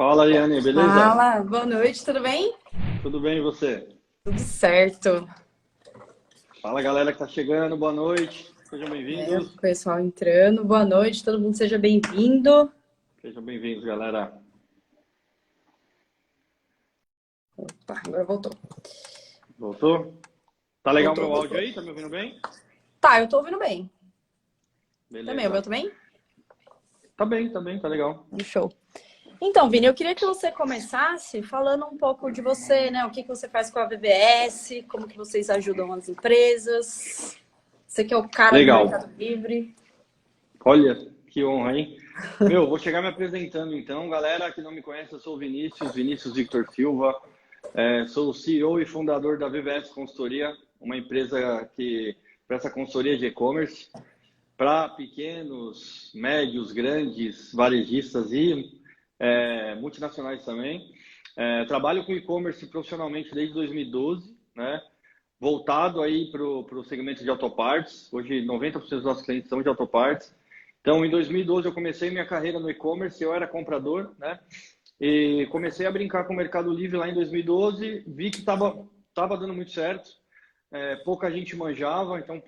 Fala, Yane, beleza? Fala, boa noite, tudo bem? Tudo bem e você? Tudo certo. Fala, galera que tá chegando, boa noite. Sejam O bem-vindos. pessoal entrando, boa noite, todo mundo seja bem-vindo. Sejam bem-vindos, galera. Opa, agora voltou. Voltou? Tá legal o Voltou, meu áudio voltou. aí? Tá me ouvindo bem? Tá, eu tô ouvindo bem. Também, o Beleza. meu também? Tá bem, tá legal. Show. Então, Vini, eu queria que você começasse falando um pouco de você, né? O que que você faz com a VBS, como que vocês ajudam as empresas. Você que é o cara do Legal. Mercado Livre. Olha, que honra, hein? Meu, vou chegar me apresentando então. Galera que não me conhece, eu sou o Vinícius Victor Silva. Sou o CEO e fundador da VVS Consultoria, uma empresa que presta consultoria de e-commerce para pequenos, médios, grandes varejistas e multinacionais também. Trabalho com e-commerce profissionalmente desde 2012, né? Voltado aí para o segmento de autopartes. Hoje 90% dos nossos clientes são de autopartes. Então, em 2012 eu comecei minha carreira no e-commerce, eu era comprador, né? E comecei a brincar com o Mercado Livre lá em 2012, vi que tava dando muito certo. Pouca gente manjava, então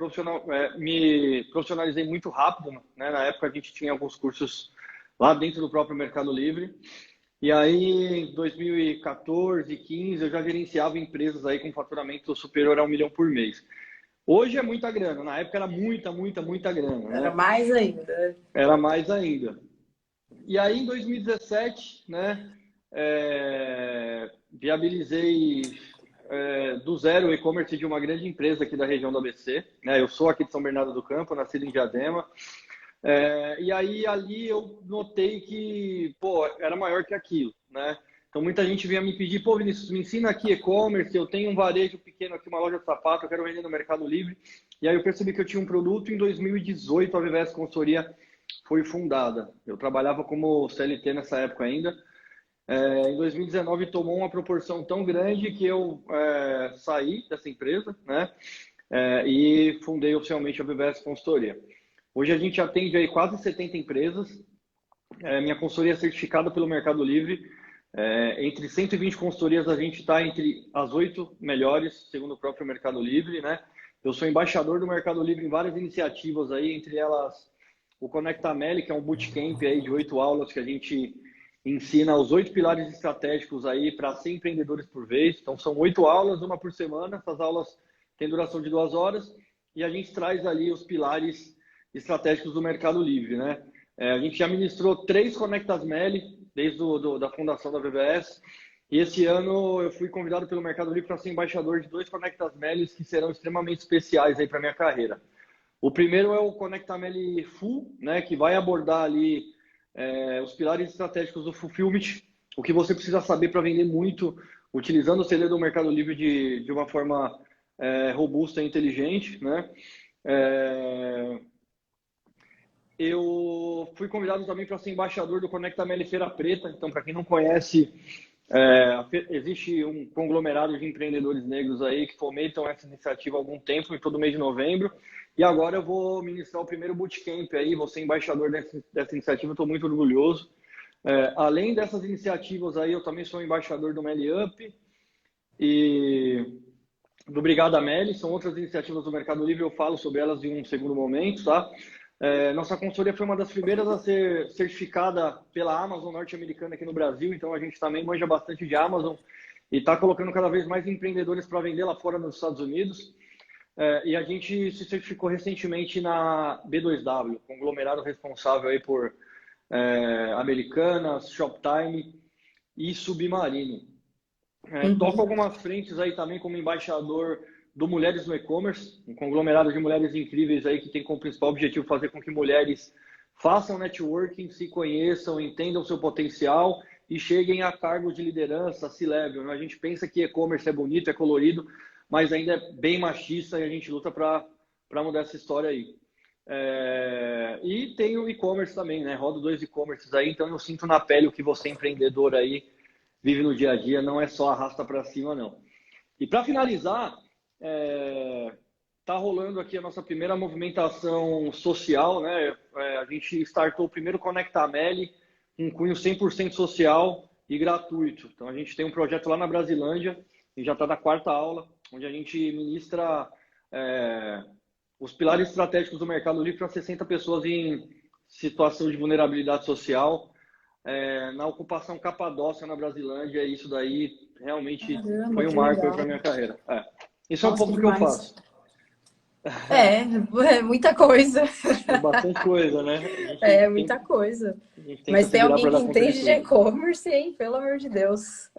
me profissionalizei muito rápido, né? Na época a gente tinha alguns cursos lá dentro do próprio Mercado Livre. E aí, em 2014, 15, eu já gerenciava empresas aí com faturamento superior a 1 milhão por mês. Hoje é muita grana, na época era muita grana, Era né? mais ainda. Era mais ainda. E aí, em 2017, né, viabilizei do zero o e-commerce de uma grande empresa aqui da região do ABC. Né? Eu sou aqui de São Bernardo do Campo, nascido em Diadema. E aí, ali eu notei que, pô, era maior que aquilo, né? Então, muita gente vinha me pedir, pô, Vinícius, me ensina aqui e-commerce, eu tenho um varejo pequeno aqui, uma loja de sapato, eu quero vender no Mercado Livre. E aí eu percebi que eu tinha um produto. Em 2018, a VVS Consultoria foi fundada. Eu trabalhava como CLT nessa época ainda. Em 2019 tomou uma proporção tão grande que eu saí dessa empresa, né? E fundei oficialmente a VVS Consultoria. Hoje a gente atende aí quase 70 empresas. Minha consultoria é certificada pelo Mercado Livre. Entre 120 consultorias, a gente está entre as 8 melhores, segundo o próprio Mercado Livre, né? Eu sou embaixador do Mercado Livre em várias iniciativas aí, entre elas o Conecta Meli, que é um bootcamp aí de 8 aulas que a gente ensina os 8 pilares estratégicos aí para 100 empreendedores por vez. Então são 8 aulas, uma por semana. Essas aulas têm duração de 2 horas e a gente traz ali os pilares estratégicos do Mercado Livre, né? A gente já ministrou 3 Conectas Meli desde da fundação da VVS. E esse ano eu fui convidado pelo Mercado Livre para ser embaixador de 2 Conectas Melis que serão extremamente especiais aí para minha carreira. O primeiro é o Conecta Meli Full, né, que vai abordar ali os pilares estratégicos do Fulfillment, o que você precisa saber para vender muito, utilizando o CD do Mercado Livre de uma forma robusta e inteligente, né? Eu fui convidado também para ser embaixador do Conecta Meli Feira Preta. Então, para quem não conhece, existe um conglomerado de empreendedores negros aí que fomentam essa iniciativa há algum tempo, em todo mês de novembro. E agora eu vou ministrar o primeiro bootcamp aí, vou ser embaixador dessa iniciativa, estou muito orgulhoso. Além dessas iniciativas aí, eu também sou embaixador do Meli Up e do Brigada Meli, são outras iniciativas do Mercado Livre, eu falo sobre elas em um segundo momento, tá? Nossa consultoria foi uma das primeiras a ser certificada pela Amazon norte-americana aqui no Brasil, então a gente também manja bastante de Amazon e está colocando cada vez mais empreendedores para vender lá fora nos Estados Unidos. E a gente se certificou recentemente na B2W, conglomerado responsável aí por Americanas, Shoptime e Submarino. Toco algumas frentes aí também como embaixador do Mulheres no E-Commerce, um conglomerado de mulheres incríveis aí que tem como principal objetivo fazer com que mulheres façam networking, se conheçam, entendam o seu potencial e cheguem a cargos de liderança, C-level. A gente pensa que e-commerce é bonito, é colorido, mas ainda é bem machista e a gente luta para mudar essa história aí. E tem o e-commerce também, né? Rodo 2 e-commerces aí, então eu sinto na pele o que você empreendedor aí vive no dia a dia, não é só arrasta para cima, não. E para finalizar, tá rolando aqui a nossa primeira movimentação social, né? A gente startou o primeiro Conecta Meli, um cunho 100% social, e gratuito. Então, a gente tem um projeto lá na Brasilândia, e já está na 4ª aula, onde a gente ministra os pilares estratégicos do Mercado Livre para 60 pessoas em situação de vulnerabilidade social, na ocupação Capadócia, na Brasilândia, e isso daí realmente Caramba, foi um que marco para legal. a minha carreira. Isso é um Nossa, pouco que do que eu demais. faço. É muita coisa. É bastante coisa, né? É muita coisa. A gente tenta Mas se tem virar alguém para que dar conta de entende de tudo. e-commerce, hein? Pelo amor de Deus.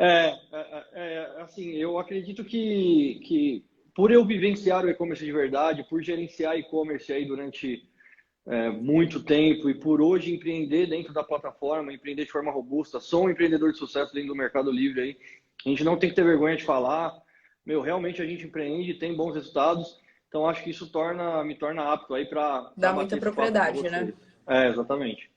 Assim, eu acredito que por eu vivenciar o e-commerce de verdade, por gerenciar e-commerce aí durante muito tempo e por hoje empreender dentro da plataforma, empreender de forma robusta, sou um empreendedor de sucesso dentro do Mercado Livre aí. A gente não tem que ter vergonha de falar. Realmente a gente empreende, tem bons resultados. Então acho que isso me torna apto aí para Dá muita bater esse papo com propriedade, né? vocês. Exatamente.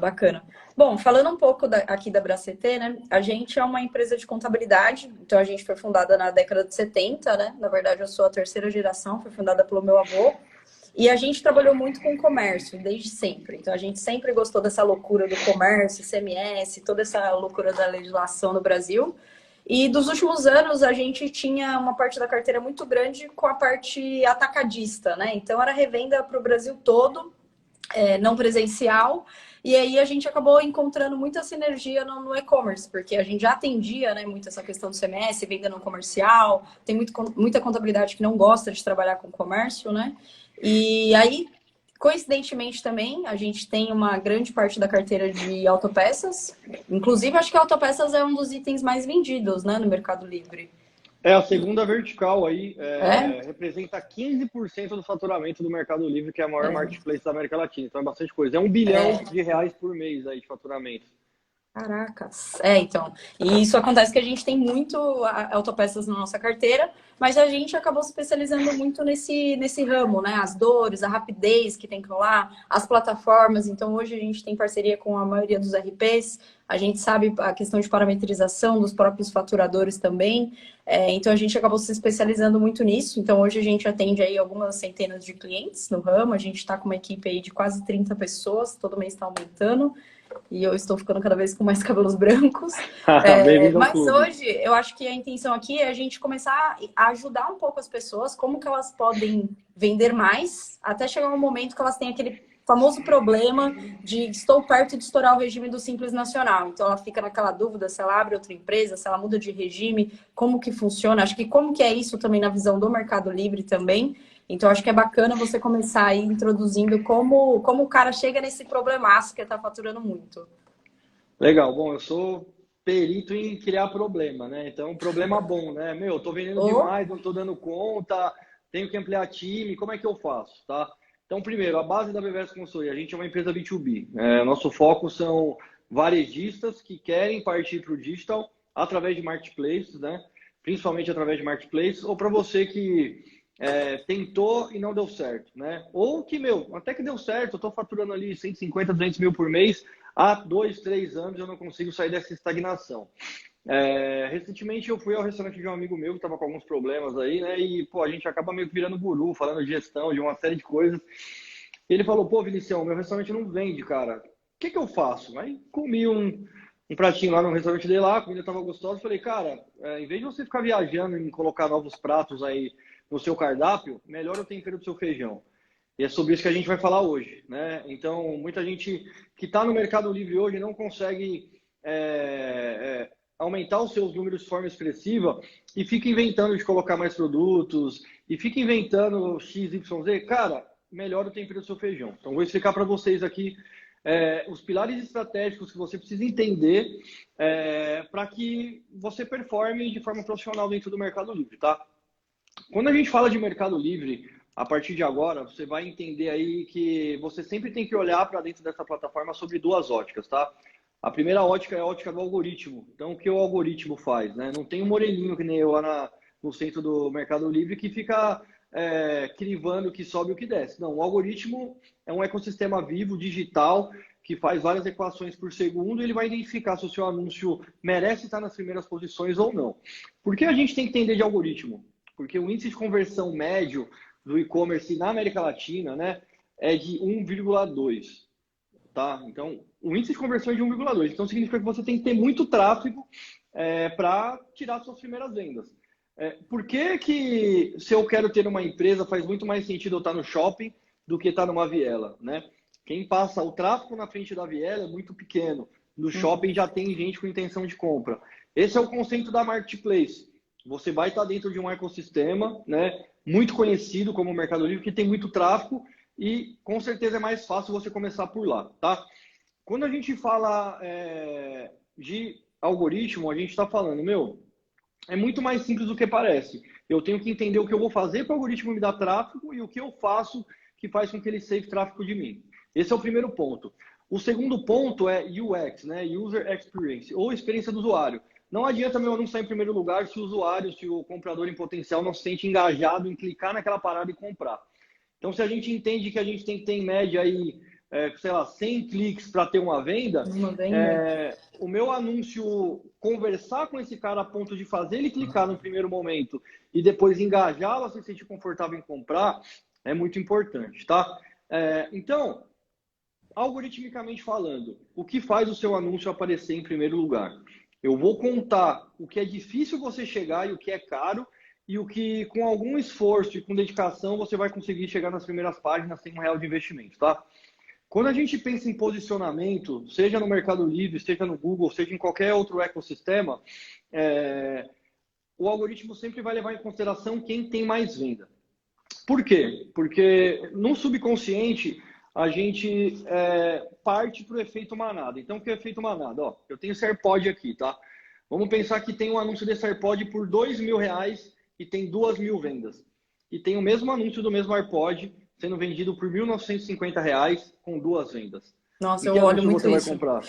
Bacana. Bom, falando um pouco aqui da Bracet, né? A gente é uma empresa de contabilidade, então a gente foi fundada na década de 70, né? Na verdade, eu sou a 3ª geração, foi fundada pelo meu avô. E a gente trabalhou muito com comércio, desde sempre. Então, a gente sempre gostou dessa loucura do comércio, ICMS, toda essa loucura da legislação no Brasil. E dos últimos anos, a gente tinha uma parte da carteira muito grande com a parte atacadista, né? Então, era revenda para o Brasil todo, não presencial. E aí, a gente acabou encontrando muita sinergia no e-commerce, porque a gente já atendia, né, muito essa questão do CMS, venda não comercial. Tem muita contabilidade que não gosta de trabalhar com comércio, né? E aí, coincidentemente também, a gente tem uma grande parte da carteira de autopeças. Inclusive, acho que autopeças é um dos itens mais vendidos, né, no Mercado Livre. A segunda vertical aí É? representa 15% do faturamento do Mercado Livre, que é a maior marketplace da América Latina. Então é bastante coisa. É R$ 1 bilhão por mês aí de faturamento. Caracas. Então. E isso acontece que a gente tem muito autopeças na nossa carteira, mas a gente acabou se especializando muito nesse ramo, né? As dores, a rapidez que tem que rolar, as plataformas. Então, hoje a gente tem parceria com a maioria dos RPs, a gente sabe a questão de parametrização dos próprios faturadores também. Então, a gente acabou se especializando muito nisso. Então, hoje a gente atende aí algumas centenas de clientes no ramo, a gente está com uma equipe aí de quase 30 pessoas, todo mês está aumentando. E eu estou ficando cada vez com mais cabelos brancos. Bem-vindo ao Mas clube. hoje, eu acho que a intenção aqui é a gente começar a ajudar um pouco as pessoas, como que elas podem vender mais, até chegar um momento que elas têm aquele famoso problema de estou perto de estourar o regime do Simples Nacional. Então, ela fica naquela dúvida se ela abre outra empresa, se ela muda de regime, como que funciona. Acho que como que é isso também na visão do Mercado Livre também. Então, acho que é bacana você começar aí introduzindo como o cara chega nesse problemaço que está faturando muito. Legal. Bom, eu sou perito em criar problema, né? Então, problema bom, né? Eu tô vendendo demais, não tô dando conta, tenho que ampliar time, como é que eu faço, tá? Então, primeiro, a base da BVS Consultoria, a gente é uma empresa B2B. Nosso foco são varejistas que querem partir para o digital através de marketplaces, né? Principalmente através de marketplaces, ou para você que tentou e não deu certo, né? Ou que, até que deu certo, eu tô faturando ali 150, 200 mil por mês, há 2, 3 anos eu não consigo sair dessa estagnação. Recentemente eu fui ao restaurante de um amigo meu que estava com alguns problemas aí, né? E, a gente acaba meio que virando guru, falando de gestão, de uma série de coisas. E ele falou, Vinicião, meu restaurante não vende, cara. O que eu faço? Aí comi um pratinho lá no restaurante dele lá, a comida estava gostosa. Falei, cara, em vez de você ficar viajando e colocar novos pratos aí no seu cardápio, melhora o tempero do seu feijão. E é sobre isso que a gente vai falar hoje, né? Então, muita gente que está no Mercado Livre hoje não consegue aumentar os seus números de forma expressiva e fica inventando de colocar mais produtos e fica inventando X, Y, Z. Cara, melhora o tempero do seu feijão. Então, vou explicar para vocês aqui os pilares estratégicos que você precisa entender para que você performe de forma profissional dentro do Mercado Livre, tá? Quando a gente fala de Mercado Livre, a partir de agora, você vai entender aí que você sempre tem que olhar para dentro dessa plataforma sobre 2 óticas, tá? A primeira ótica é a ótica do algoritmo. Então, o que o algoritmo faz, né? Não tem um moreninho que nem eu lá no centro do Mercado Livre que fica crivando o que sobe e o que desce. Não, o algoritmo é um ecossistema vivo, digital, que faz várias equações por segundo e ele vai identificar se o seu anúncio merece estar nas primeiras posições ou não. Por que a gente tem que entender de algoritmo? Porque o índice de conversão médio do e-commerce na América Latina, né, é de 1,2. tá? Então, o índice de conversão é de 1,2. Então, significa que você tem que ter muito tráfego para tirar suas primeiras vendas. Por que se eu quero ter uma empresa, faz muito mais sentido eu estar no shopping do que estar numa viela, né? Quem passa o tráfego na frente da viela é muito pequeno. No shopping já tem gente com intenção de compra. Esse é o conceito da marketplace. Você vai estar dentro de um ecossistema, né, muito conhecido como o Mercado Livre, que tem muito tráfego e com certeza é mais fácil você começar por lá, tá? Quando a gente fala de algoritmo, a gente está falando, é muito mais simples do que parece. Eu tenho que entender o que eu vou fazer para o algoritmo me dar tráfego e o que eu faço que faz com que ele save tráfego de mim. Esse é o primeiro ponto. O segundo ponto é UX, né? User Experience, ou experiência do usuário. Não adianta meu anúncio estar em primeiro lugar se o usuário, se o comprador em potencial não se sente engajado em clicar naquela parada e comprar. Então, se a gente entende que a gente tem que ter em média aí, sei lá, 100 cliques para ter uma venda, o meu anúncio conversar com esse cara a ponto de fazer ele clicar no primeiro momento e depois engajá-lo a se sentir confortável em comprar é muito importante, tá? Então, algoritmicamente falando, o que faz o seu anúncio aparecer em primeiro lugar? Eu vou contar o que é difícil você chegar e o que é caro e o que, com algum esforço e com dedicação, você vai conseguir chegar nas primeiras páginas sem R$1 de investimento, tá? Quando a gente pensa em posicionamento, seja no Mercado Livre, seja no Google, seja em qualquer outro ecossistema, o algoritmo sempre vai levar em consideração quem tem mais venda. Por quê? Porque no subconsciente a gente parte para o efeito manada. Então, o que é o efeito manada? Ó, eu tenho esse AirPod aqui, tá? Vamos pensar que tem um anúncio desse AirPod por R$2.000 e tem 2.000 vendas. E tem o mesmo anúncio do mesmo AirPod sendo vendido por R$1.950 com 2 vendas. Nossa, Em eu que olho anúncio muito você vai isso. comprar?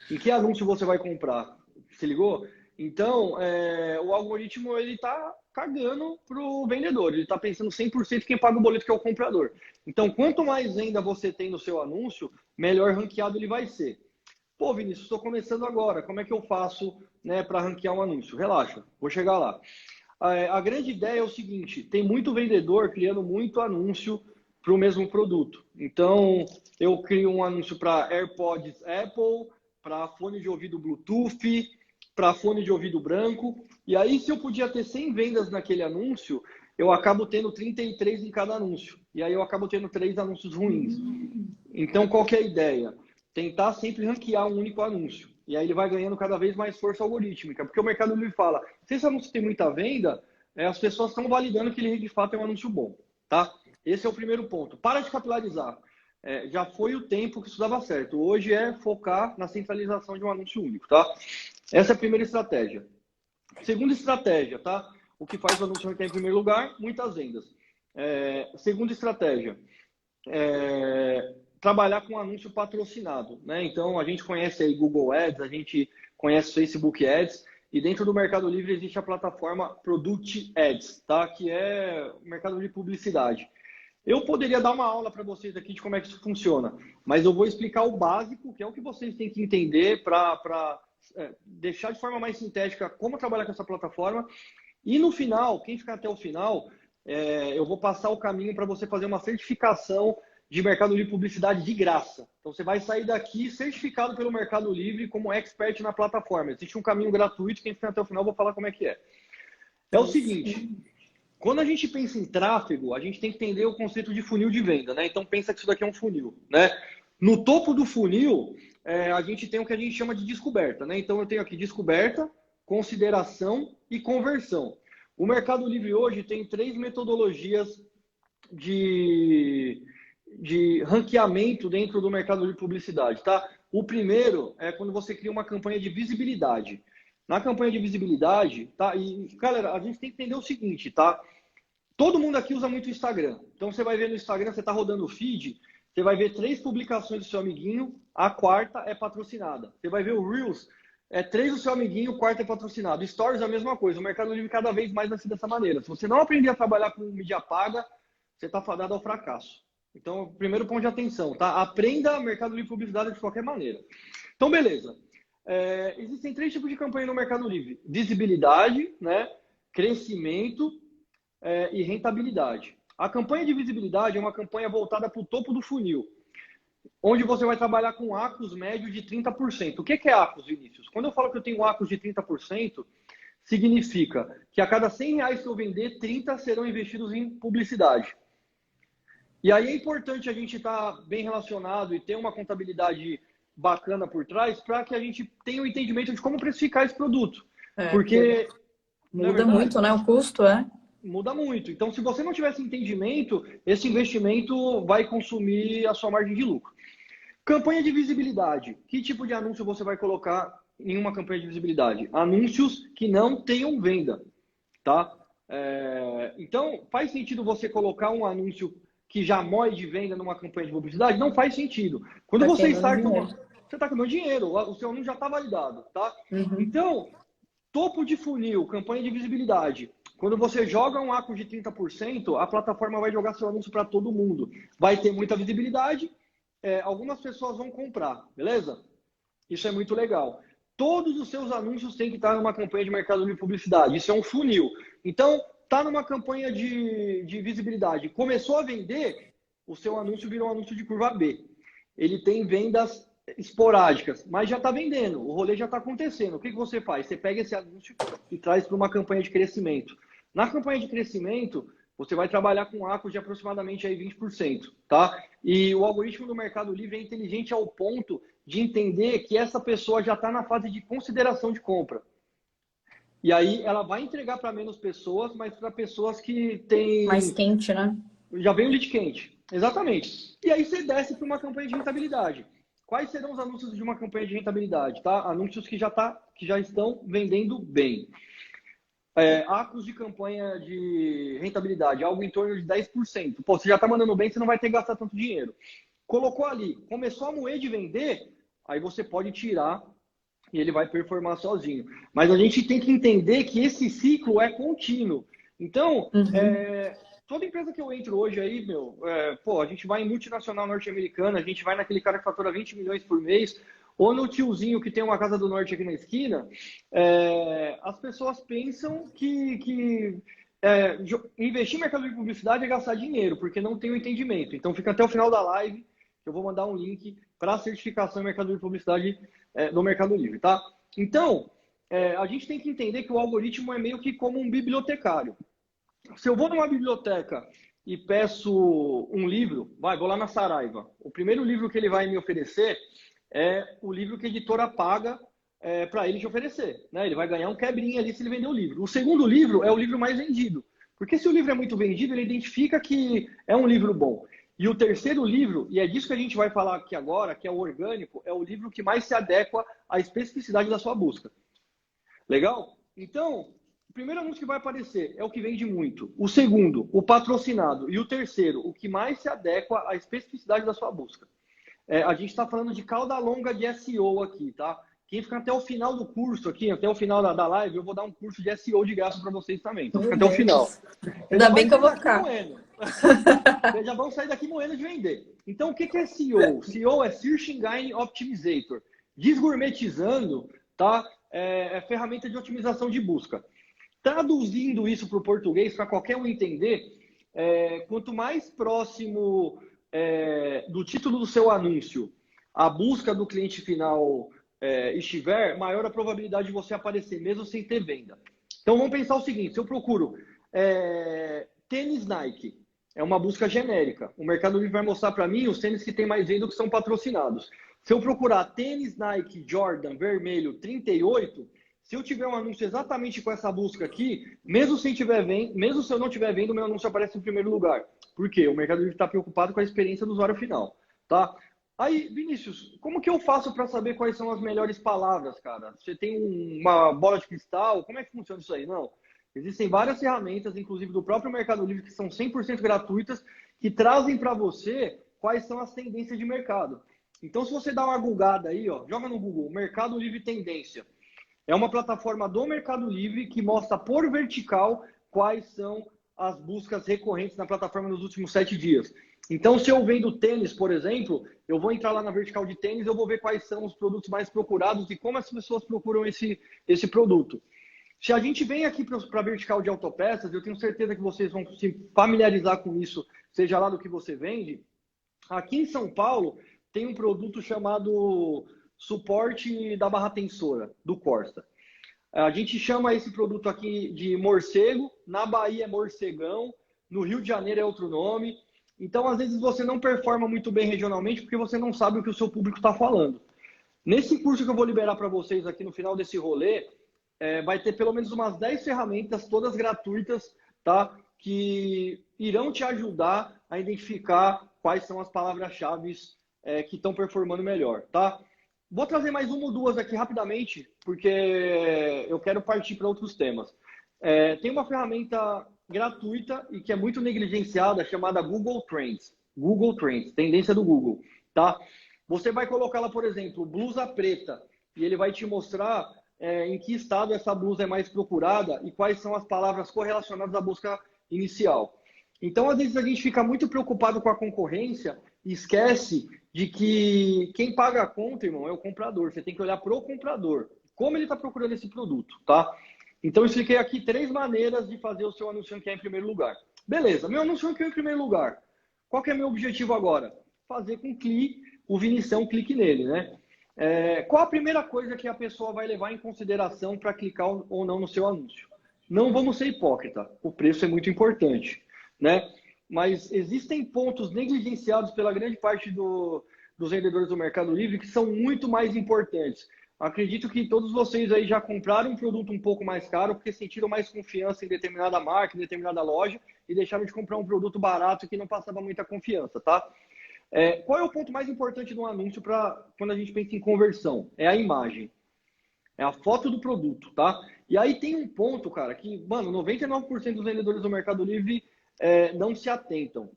Em que anúncio você vai comprar? Se ligou? Então, o algoritmo ele está cagando para o vendedor. Ele está pensando 100% quem paga o boleto, que é o comprador. Então, quanto mais venda você tem no seu anúncio, melhor ranqueado ele vai ser. Pô, Vinícius, estou começando agora. Como é que eu faço, né, para ranquear um anúncio? Relaxa, vou chegar lá. A grande ideia é o seguinte, tem muito vendedor criando muito anúncio para o mesmo produto. Então, eu crio um anúncio para AirPods Apple, para fone de ouvido Bluetooth, para fone de ouvido branco. E aí, se eu podia ter 100 vendas naquele anúncio, eu acabo tendo 33 em cada anúncio. E aí eu acabo tendo 3 anúncios ruins. Então, qual que é a ideia? Tentar sempre ranquear um único anúncio. E aí ele vai ganhando cada vez mais força algorítmica. Porque o Mercado Livre fala, se esse anúncio tem muita venda, as pessoas estão validando que ele de fato é um anúncio bom. Tá? Esse é o primeiro ponto. Para de capilarizar. Já foi o tempo que isso dava certo. Hoje é focar na centralização de um anúncio único. Tá? Essa é a primeira estratégia. Segunda estratégia, tá? O que faz o anúncio ranquear em primeiro lugar? Muitas vendas. Segunda estratégia. Trabalhar com anúncio patrocinado, né? Então, a gente conhece aí Google Ads, a gente conhece Facebook Ads, e dentro do Mercado Livre existe a plataforma Product Ads, tá? Que é o mercado de publicidade. Eu poderia dar uma aula para vocês aqui de como é que isso funciona, mas eu vou explicar o básico, que é o que vocês têm que entender para deixar de forma mais sintética como trabalhar com essa plataforma. E no final, quem ficar até o final, eu vou passar o caminho para você fazer uma certificação de Mercado Livre Publicidade de graça. Então, você vai sair daqui certificado pelo Mercado Livre como expert na plataforma. Existe um caminho gratuito, quem ficar até o final, eu vou falar como é que é. É o seguinte, quando a gente pensa em tráfego, a gente tem que entender o conceito de funil de venda, né? Então, pensa que isso daqui é um funil, né? No topo do funil, a gente tem o que a gente chama de descoberta, né? Então, eu tenho aqui descoberta, consideração e conversão. O Mercado Livre hoje tem 3 metodologias de ranqueamento dentro do mercado de publicidade, tá? O primeiro é quando você cria uma campanha de visibilidade. Na campanha de visibilidade, tá? E, galera, a gente tem que entender o seguinte, tá? Todo mundo aqui usa muito o Instagram. Então, você vai ver no Instagram, você tá rodando o feed, você vai ver 3 publicações do seu amiguinho, a quarta é patrocinada. Você vai ver o Reels, 3 do seu amiguinho, o quarto é patrocinado. Stories é a mesma coisa. O Mercado Livre cada vez mais vai ser dessa maneira. Se você não aprender a trabalhar com mídia paga, você tá fadado ao fracasso. Então, primeiro ponto de atenção, tá? Aprenda Mercado Livre Publicidade de qualquer maneira. Então, beleza. Existem 3 tipos de campanha no Mercado Livre. Visibilidade, né? Crescimento e rentabilidade. A campanha de visibilidade é uma campanha voltada para o topo do funil. onde você vai trabalhar com ACOS médio de 30%. O que é ACOS, Vinícius? Quando eu falo que eu tenho ACOS de 30%, significa que a cada R$ 100 que eu vender, 30 serão investidos em publicidade. E aí é importante a gente estar bem relacionado e ter uma contabilidade bacana por trás para que a gente tenha um entendimento de como precificar esse produto. Porque muda muito, né? O custo, muda muito. Então, se você não tiver esse entendimento, esse investimento vai consumir a sua margem de lucro. Campanha de visibilidade. Que tipo de anúncio você vai colocar em uma campanha de visibilidade? Anúncios que não tenham venda, tá? Então, faz sentido você colocar um anúncio que já moe de venda numa campanha de publicidade? Não faz sentido. Quando você starta você está ganhando dinheiro, o seu anúncio já está validado, tá? Então, topo de funil, campanha de visibilidade. Quando você joga um ACO de 30%, a plataforma vai jogar seu anúncio para todo mundo. Vai ter muita visibilidade, algumas pessoas vão comprar, beleza? Isso é muito legal. Todos os seus anúncios têm que estar numa campanha de mercado de publicidade. Isso é um funil. Então, está numa campanha de visibilidade. Começou a vender, o seu anúncio virou um anúncio de curva B. Ele tem vendas esporádicas, mas já está vendendo. O rolê já está acontecendo. O que você faz? Você pega esse anúncio e traz para uma campanha de crescimento. Na campanha de crescimento, você vai trabalhar com ACO de aproximadamente aí 20%, tá? E o algoritmo do Mercado Livre é inteligente ao ponto de entender que essa pessoa já está na fase de consideração de compra. E aí ela vai entregar para menos pessoas, mas para pessoas que têm... mais quente, né? Já vem o lead quente. Exatamente. E aí você desce para uma campanha de rentabilidade. Quais serão os anúncios de uma campanha de rentabilidade? Tá? Anúncios que já estão vendendo bem. ACOS de campanha de rentabilidade, algo em torno de 10%. Pô, você já está mandando bem, você não vai ter que gastar tanto dinheiro. Colocou ali, começou a moer de vender, aí você pode tirar e ele vai performar sozinho. Mas a gente tem que entender que esse ciclo é contínuo. Então, toda empresa que eu entro hoje aí, a gente vai em multinacional norte-americana, a gente vai naquele cara que fatura 20 milhões por mês, ou no tiozinho que tem uma casa do norte aqui na esquina, as pessoas pensam que investir em mercado de publicidade é gastar dinheiro, porque não tem o entendimento. Então fica até o final da live, que eu vou mandar um link para a certificação em mercado de publicidade no Mercado Livre, tá? Então, a gente tem que entender que o algoritmo é meio que como um bibliotecário. Se eu vou numa biblioteca e peço um livro, vou lá na Saraiva. O primeiro livro que ele vai me oferecer é o livro que a editora paga para ele te oferecer, né? Ele vai ganhar um quebrinha ali se ele vender o livro. O segundo livro é o livro mais vendido. Porque se o livro é muito vendido, ele identifica que é um livro bom. E o terceiro livro, e é disso que a gente vai falar aqui agora, que é o orgânico, é o livro que mais se adequa à especificidade da sua busca. Legal? Então, o primeiro anúncio que vai aparecer é o que vende muito. O segundo, o patrocinado. E o terceiro, o que mais se adequa à especificidade da sua busca. A gente está falando de cauda longa de SEO aqui, tá? Quem fica até o final do curso aqui, até o final da live, eu vou dar um curso de SEO de graça para vocês também. Então fica até o final. Ainda bem que eu vou ficar. Vocês já vão sair daqui moendo de vender. Então, o que é SEO? SEO é Search Engine Optimizator. Desgourmetizando, tá? É ferramenta de otimização de busca. Traduzindo isso para o português, para qualquer um entender, quanto mais próximo do título do seu anúncio a busca do cliente final estiver, maior a probabilidade de você aparecer, mesmo sem ter venda. Então, vamos pensar o seguinte, se eu procuro tênis Nike, é uma busca genérica. O Mercado Livre vai mostrar para mim os tênis que tem mais venda que são patrocinados. Se eu procurar tênis Nike Jordan vermelho 38, se eu tiver um anúncio exatamente com essa busca aqui, mesmo se eu não tiver vendo, meu anúncio aparece em primeiro lugar. Por quê? O Mercado Livre está preocupado com a experiência do usuário final, tá? Aí, Vinícius, como que eu faço para saber quais são as melhores palavras, cara? Você tem uma bola de cristal? Como é que funciona isso aí? Não. Existem várias ferramentas, inclusive do próprio Mercado Livre, que são 100% gratuitas, que trazem para você quais são as tendências de mercado. Então, se você dá uma googada aí, joga no Google, Mercado Livre Tendência. É uma plataforma do Mercado Livre que mostra por vertical quais são as buscas recorrentes na plataforma nos últimos 7 dias. Então, se eu vendo tênis, por exemplo, eu vou entrar lá na vertical de tênis, eu vou ver quais são os produtos mais procurados e como as pessoas procuram esse produto. Se a gente vem aqui para a vertical de autopeças, eu tenho certeza que vocês vão se familiarizar com isso, seja lá do que você vende. Aqui em São Paulo, tem um produto chamado suporte da barra tensora, do Corsa. A gente chama esse produto aqui de morcego, na Bahia é morcegão, no Rio de Janeiro é outro nome. Então, às vezes, você não performa muito bem regionalmente porque você não sabe o que o seu público está falando. Nesse curso que eu vou liberar para vocês aqui no final desse rolê, vai ter pelo menos umas 10 ferramentas, todas gratuitas, tá? Que irão te ajudar a identificar quais são as palavras-chave que estão performando melhor, tá? Vou trazer mais uma ou duas aqui rapidamente, porque eu quero partir para outros temas. Tem uma ferramenta gratuita e que é muito negligenciada, chamada Google Trends. Google Trends, tendência do Google, tá? Você vai colocar lá, por exemplo, blusa preta, e ele vai te mostrar em que estado essa blusa é mais procurada e quais são as palavras correlacionadas à busca inicial. Então, às vezes, a gente fica muito preocupado com a concorrência e esquece de que quem paga a conta, irmão, é o comprador. Você tem que olhar para o comprador. Como ele está procurando esse produto, tá? Então, eu expliquei aqui 3 maneiras de fazer o seu anúncio ranquear em primeiro lugar. Beleza, meu anúncio ranqueou em primeiro lugar. Qual que é meu objetivo agora? Fazer com que o Vinição clique nele, né? Qual a primeira coisa que a pessoa vai levar em consideração para clicar ou não no seu anúncio? Não vamos ser hipócrita, o preço é muito importante, né? Mas existem pontos negligenciados pela grande parte dos vendedores do Mercado Livre que são muito mais importantes. Acredito que todos vocês aí já compraram um produto um pouco mais caro porque sentiram mais confiança em determinada marca, em determinada loja e deixaram de comprar um produto barato que não passava muita confiança, tá? Qual é o ponto mais importante do anúncio para quando a gente pensa em conversão? É a imagem. É a foto do produto, tá? E aí tem um ponto, cara, que, mano, 99% dos vendedores do Mercado Livre não se atentam.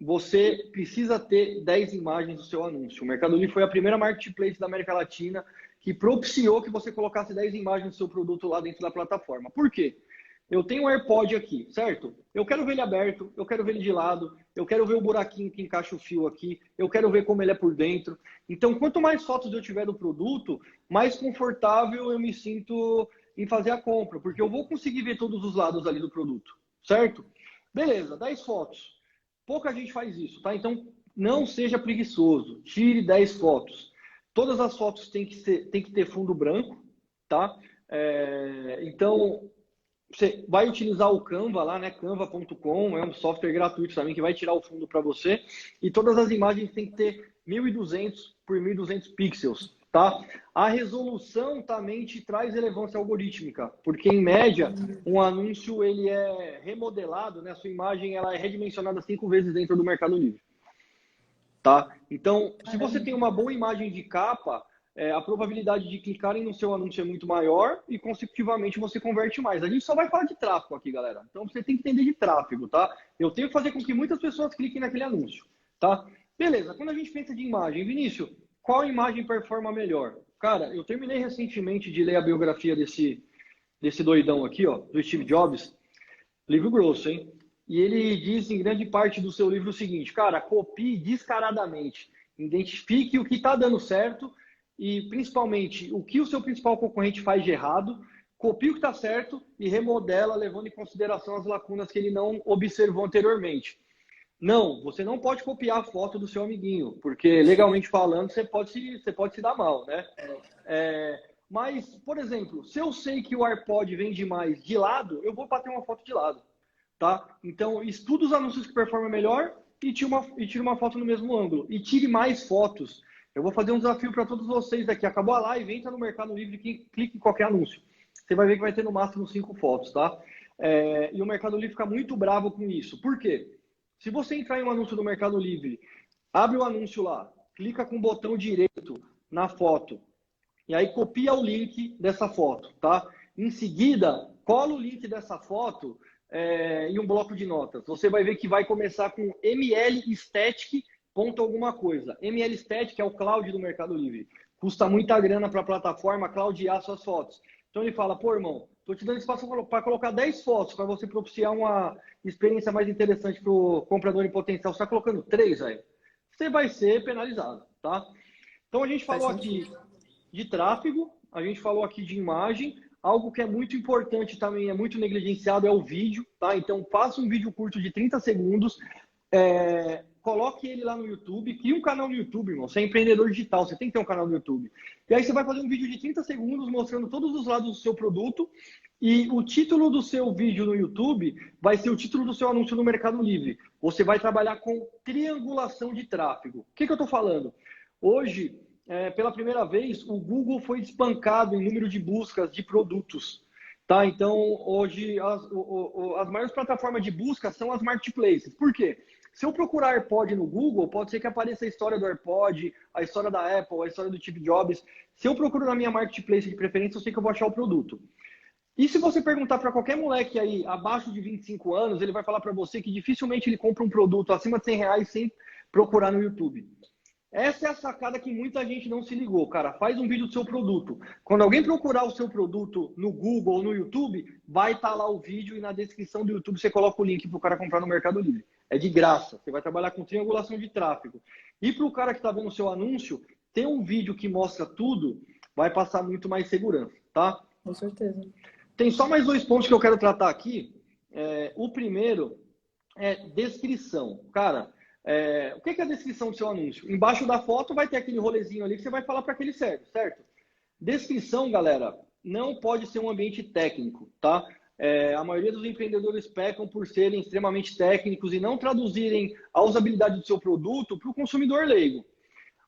Você precisa ter 10 imagens do seu anúncio. O Mercado Livre foi a primeira marketplace da América Latina que propiciou que você colocasse 10 imagens do seu produto lá dentro da plataforma. Por quê? Eu tenho um AirPod aqui, certo? Eu quero ver ele aberto, eu quero ver ele de lado, eu quero ver o buraquinho que encaixa o fio aqui, eu quero ver como ele é por dentro. Então, quanto mais fotos eu tiver do produto, mais confortável eu me sinto em fazer a compra, porque eu vou conseguir ver todos os lados ali do produto, certo? Beleza, 10 fotos. Pouca gente faz isso, tá? Então, não seja preguiçoso. Tire 10 fotos. Todas as fotos têm que ter fundo branco, tá? Então, você vai utilizar o Canva lá, né? Canva.com, é um software gratuito também que vai tirar o fundo para você. E todas as imagens têm que ter 1200 por 1200 pixels, tá? A resolução também te traz relevância algorítmica, porque em média um anúncio ele é remodelado, né? A sua imagem ela é redimensionada 5 vezes dentro do Mercado Livre, tá? Então, se você tem uma boa imagem de capa, a probabilidade de clicarem no seu anúncio é muito maior e, consecutivamente, você converte mais. A gente só vai falar de tráfego aqui, galera. Então, você tem que entender de tráfego, tá? Eu tenho que fazer com que muitas pessoas cliquem naquele anúncio, tá? Beleza, quando a gente pensa de imagem, Vinícius, qual imagem performa melhor? Cara, eu terminei recentemente de ler a biografia desse doidão aqui, ó, do Steve Jobs. Livro grosso, hein? E ele diz em grande parte do seu livro o seguinte, cara, copie descaradamente, identifique o que está dando certo e, principalmente, o que o seu principal concorrente faz de errado, copie o que está certo e remodela, levando em consideração as lacunas que ele não observou anteriormente. Não, você não pode copiar a foto do seu amiguinho, porque, legalmente falando, você pode se dar mal, né? Mas, por exemplo, se eu sei que o AirPod vende mais de lado, eu vou bater uma foto de lado, tá? Então, estuda os anúncios que performam melhor e tire uma foto no mesmo ângulo. E tire mais fotos. Eu vou fazer um desafio para todos vocês aqui. Acabou a live, entra no Mercado Livre e clique em qualquer anúncio. Você vai ver que vai ter no máximo 5 fotos, tá? E o Mercado Livre fica muito bravo com isso. Por quê? Se você entrar em um anúncio do Mercado Livre, abre o anúncio lá, clica com o botão direito na foto e aí copia o link dessa foto, tá? Em seguida, cola o link dessa foto em um bloco de notas. Você vai ver que vai começar com ML Static ponto alguma coisa. ML Static é o cloud do Mercado Livre. Custa muita grana para a plataforma cloudiar suas fotos. Então ele fala, pô, irmão, tô te dando espaço para colocar 10 fotos para você propiciar uma experiência mais interessante para o comprador em potencial. Você está colocando 3, velho. Você vai ser penalizado, tá? Então a gente falou aqui de tráfego, a gente falou aqui de imagem. Algo que é muito importante também, é muito negligenciado, é o vídeo, tá? Então faça um vídeo curto de 30 segundos. coloque ele lá no YouTube, crie um canal no YouTube, irmão. Você é empreendedor digital, você tem que ter um canal no YouTube. E aí você vai fazer um vídeo de 30 segundos mostrando todos os lados do seu produto e o título do seu vídeo no YouTube vai ser o título do seu anúncio no Mercado Livre. Você vai trabalhar com triangulação de tráfego. O que eu estou falando? Hoje, pela primeira vez, o Google foi espancado em número de buscas de produtos. Tá? Então, hoje, as maiores plataformas de busca são as marketplaces. Por quê? Se eu procurar AirPod no Google, pode ser que apareça a história do AirPod, a história da Apple, a história do Steve Jobs. Se eu procuro na minha marketplace de preferência, eu sei que eu vou achar o produto. E se você perguntar para qualquer moleque aí abaixo de 25 anos, ele vai falar para você que dificilmente ele compra um produto acima de R$ 100 sem procurar no YouTube. Essa é a sacada que muita gente não se ligou, cara. Faz um vídeo do seu produto. Quando alguém procurar o seu produto no Google ou no YouTube, vai estar lá o vídeo e na descrição do YouTube você coloca o link para o cara comprar no Mercado Livre. É de graça. Você vai trabalhar com triangulação de tráfego. E para o cara que está vendo o seu anúncio, ter um vídeo que mostra tudo vai passar muito mais segurança, tá? Com certeza. Tem só mais 2 pontos que eu quero tratar aqui. O primeiro é descrição. Cara, o que é a descrição do seu anúncio? Embaixo da foto vai ter aquele rolezinho ali que você vai falar para aquele serve, certo? Descrição, galera, não pode ser um ambiente técnico, tá? A maioria dos empreendedores pecam por serem extremamente técnicos e não traduzirem a usabilidade do seu produto para o consumidor leigo.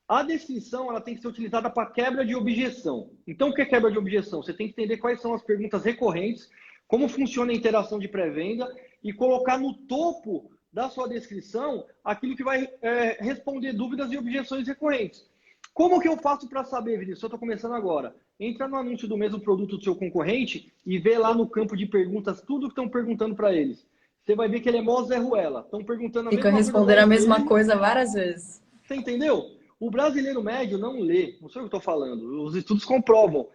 A descrição ela tem que ser utilizada para quebra de objeção. Então, o que é quebra de objeção? Você tem que entender quais são as perguntas recorrentes, como funciona a interação de pré-venda e colocar no topo da sua descrição aquilo que vai responder dúvidas e objeções recorrentes. Como que eu faço para saber, Vinícius? Eu estou começando agora. Entra no anúncio do mesmo produto do seu concorrente e vê lá no campo de perguntas tudo que estão perguntando para eles. Você vai ver que ele é mó Zé Ruela. Estão perguntando a mesma coisa. Fica respondendo a mesma coisa várias vezes. Você entendeu? O brasileiro médio não lê. Não sei o que eu estou falando. Os estudos comprovam.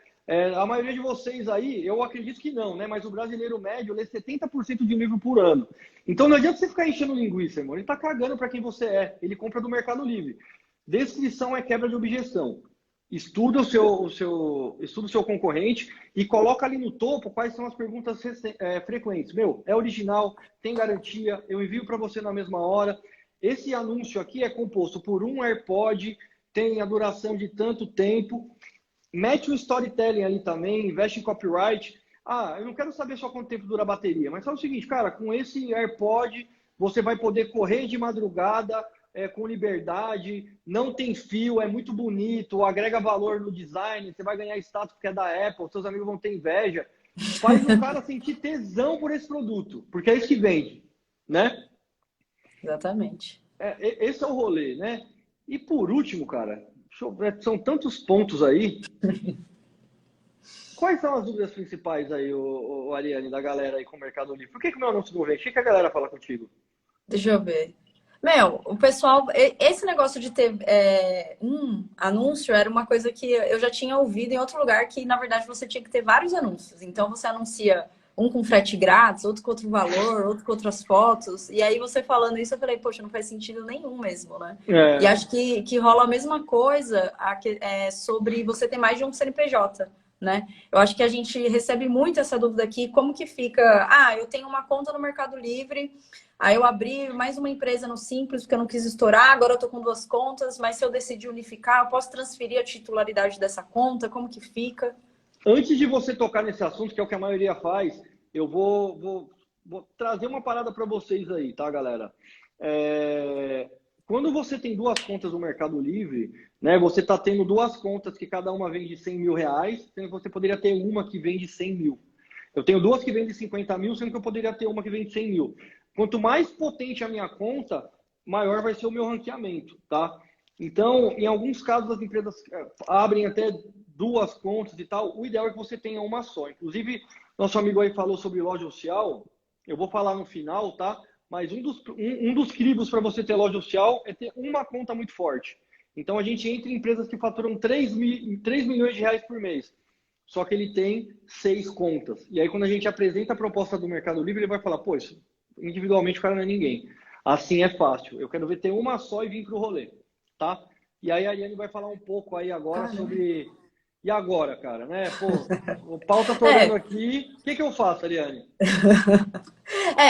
A maioria de vocês aí, eu acredito que não, né? Mas o brasileiro médio lê 70% de um livro por ano. Então não adianta você ficar enchendo linguiça, irmão. Ele tá cagando para quem você é. Ele compra do Mercado Livre. Descrição é quebra de objeção. Estuda estuda o seu concorrente e coloca ali no topo quais são as perguntas frequentes. Meu, é original, tem garantia, eu envio para você na mesma hora. Esse anúncio aqui é composto por um AirPod, tem a duração de tanto tempo. Mete o storytelling ali também, investe em copyright. Eu não quero saber só quanto tempo dura a bateria, mas só o seguinte, cara, com esse AirPod você vai poder correr de madrugada com liberdade, não tem fio, é muito bonito, agrega valor no design, você vai ganhar status porque é da Apple, seus amigos vão ter inveja. Faz o cara sentir tesão por esse produto, porque é isso que vende, né? Exatamente. Esse é o rolê, né? E por último, cara, são tantos pontos aí. Quais são as dúvidas principais aí, o Ariane, da galera aí com o Mercado Livre? Por que o meu anúncio não vem? O que a galera fala contigo? Deixa eu ver. O pessoal, esse negócio de ter um anúncio era uma coisa que eu já tinha ouvido em outro lugar, que na verdade você tinha que ter vários anúncios. Então você anuncia um com frete grátis, outro com outro valor, outro com outras fotos. E aí você falando isso, eu falei, poxa, não faz sentido nenhum mesmo, né? E acho que rola a mesma coisa sobre você ter mais de um CNPJ, né? Eu acho que a gente recebe muito essa dúvida aqui, como que fica? Eu tenho uma conta no Mercado Livre, aí eu abri mais uma empresa no Simples, porque eu não quis estourar, agora eu tô com 2 contas, mas se eu decidir unificar, eu posso transferir a titularidade dessa conta, como que fica? Antes de você tocar nesse assunto, que é o que a maioria faz, eu vou trazer uma parada para vocês aí, tá, galera? Quando você tem 2 contas no Mercado Livre, né, você está tendo 2 contas que cada uma vende R$100 mil, sendo que você poderia ter uma que vende 100 mil. Eu tenho 2 que vendem 50 mil, sendo que eu poderia ter uma que vende 100 mil. Quanto mais potente a minha conta, maior vai ser o meu ranqueamento, tá? Então, em alguns casos, as empresas abrem até 2 contas e tal. O ideal é que você tenha uma só. Inclusive, nosso amigo aí falou sobre loja social. Eu vou falar no final, tá? Mas um dos crivos para você ter loja social é ter uma conta muito forte. Então, a gente entra em empresas que faturam 3 milhões de reais por mês. Só que ele tem 6 contas. E aí, quando a gente apresenta a proposta do Mercado Livre, ele vai falar, pô, isso, individualmente o cara não é ninguém. Assim é fácil. Eu quero ver ter uma só e vir para o rolê, tá? E aí a Ariane vai falar um pouco aí agora sobre E agora, cara, né? Pô, o pau tá torando aqui. O que que eu faço, Ariane?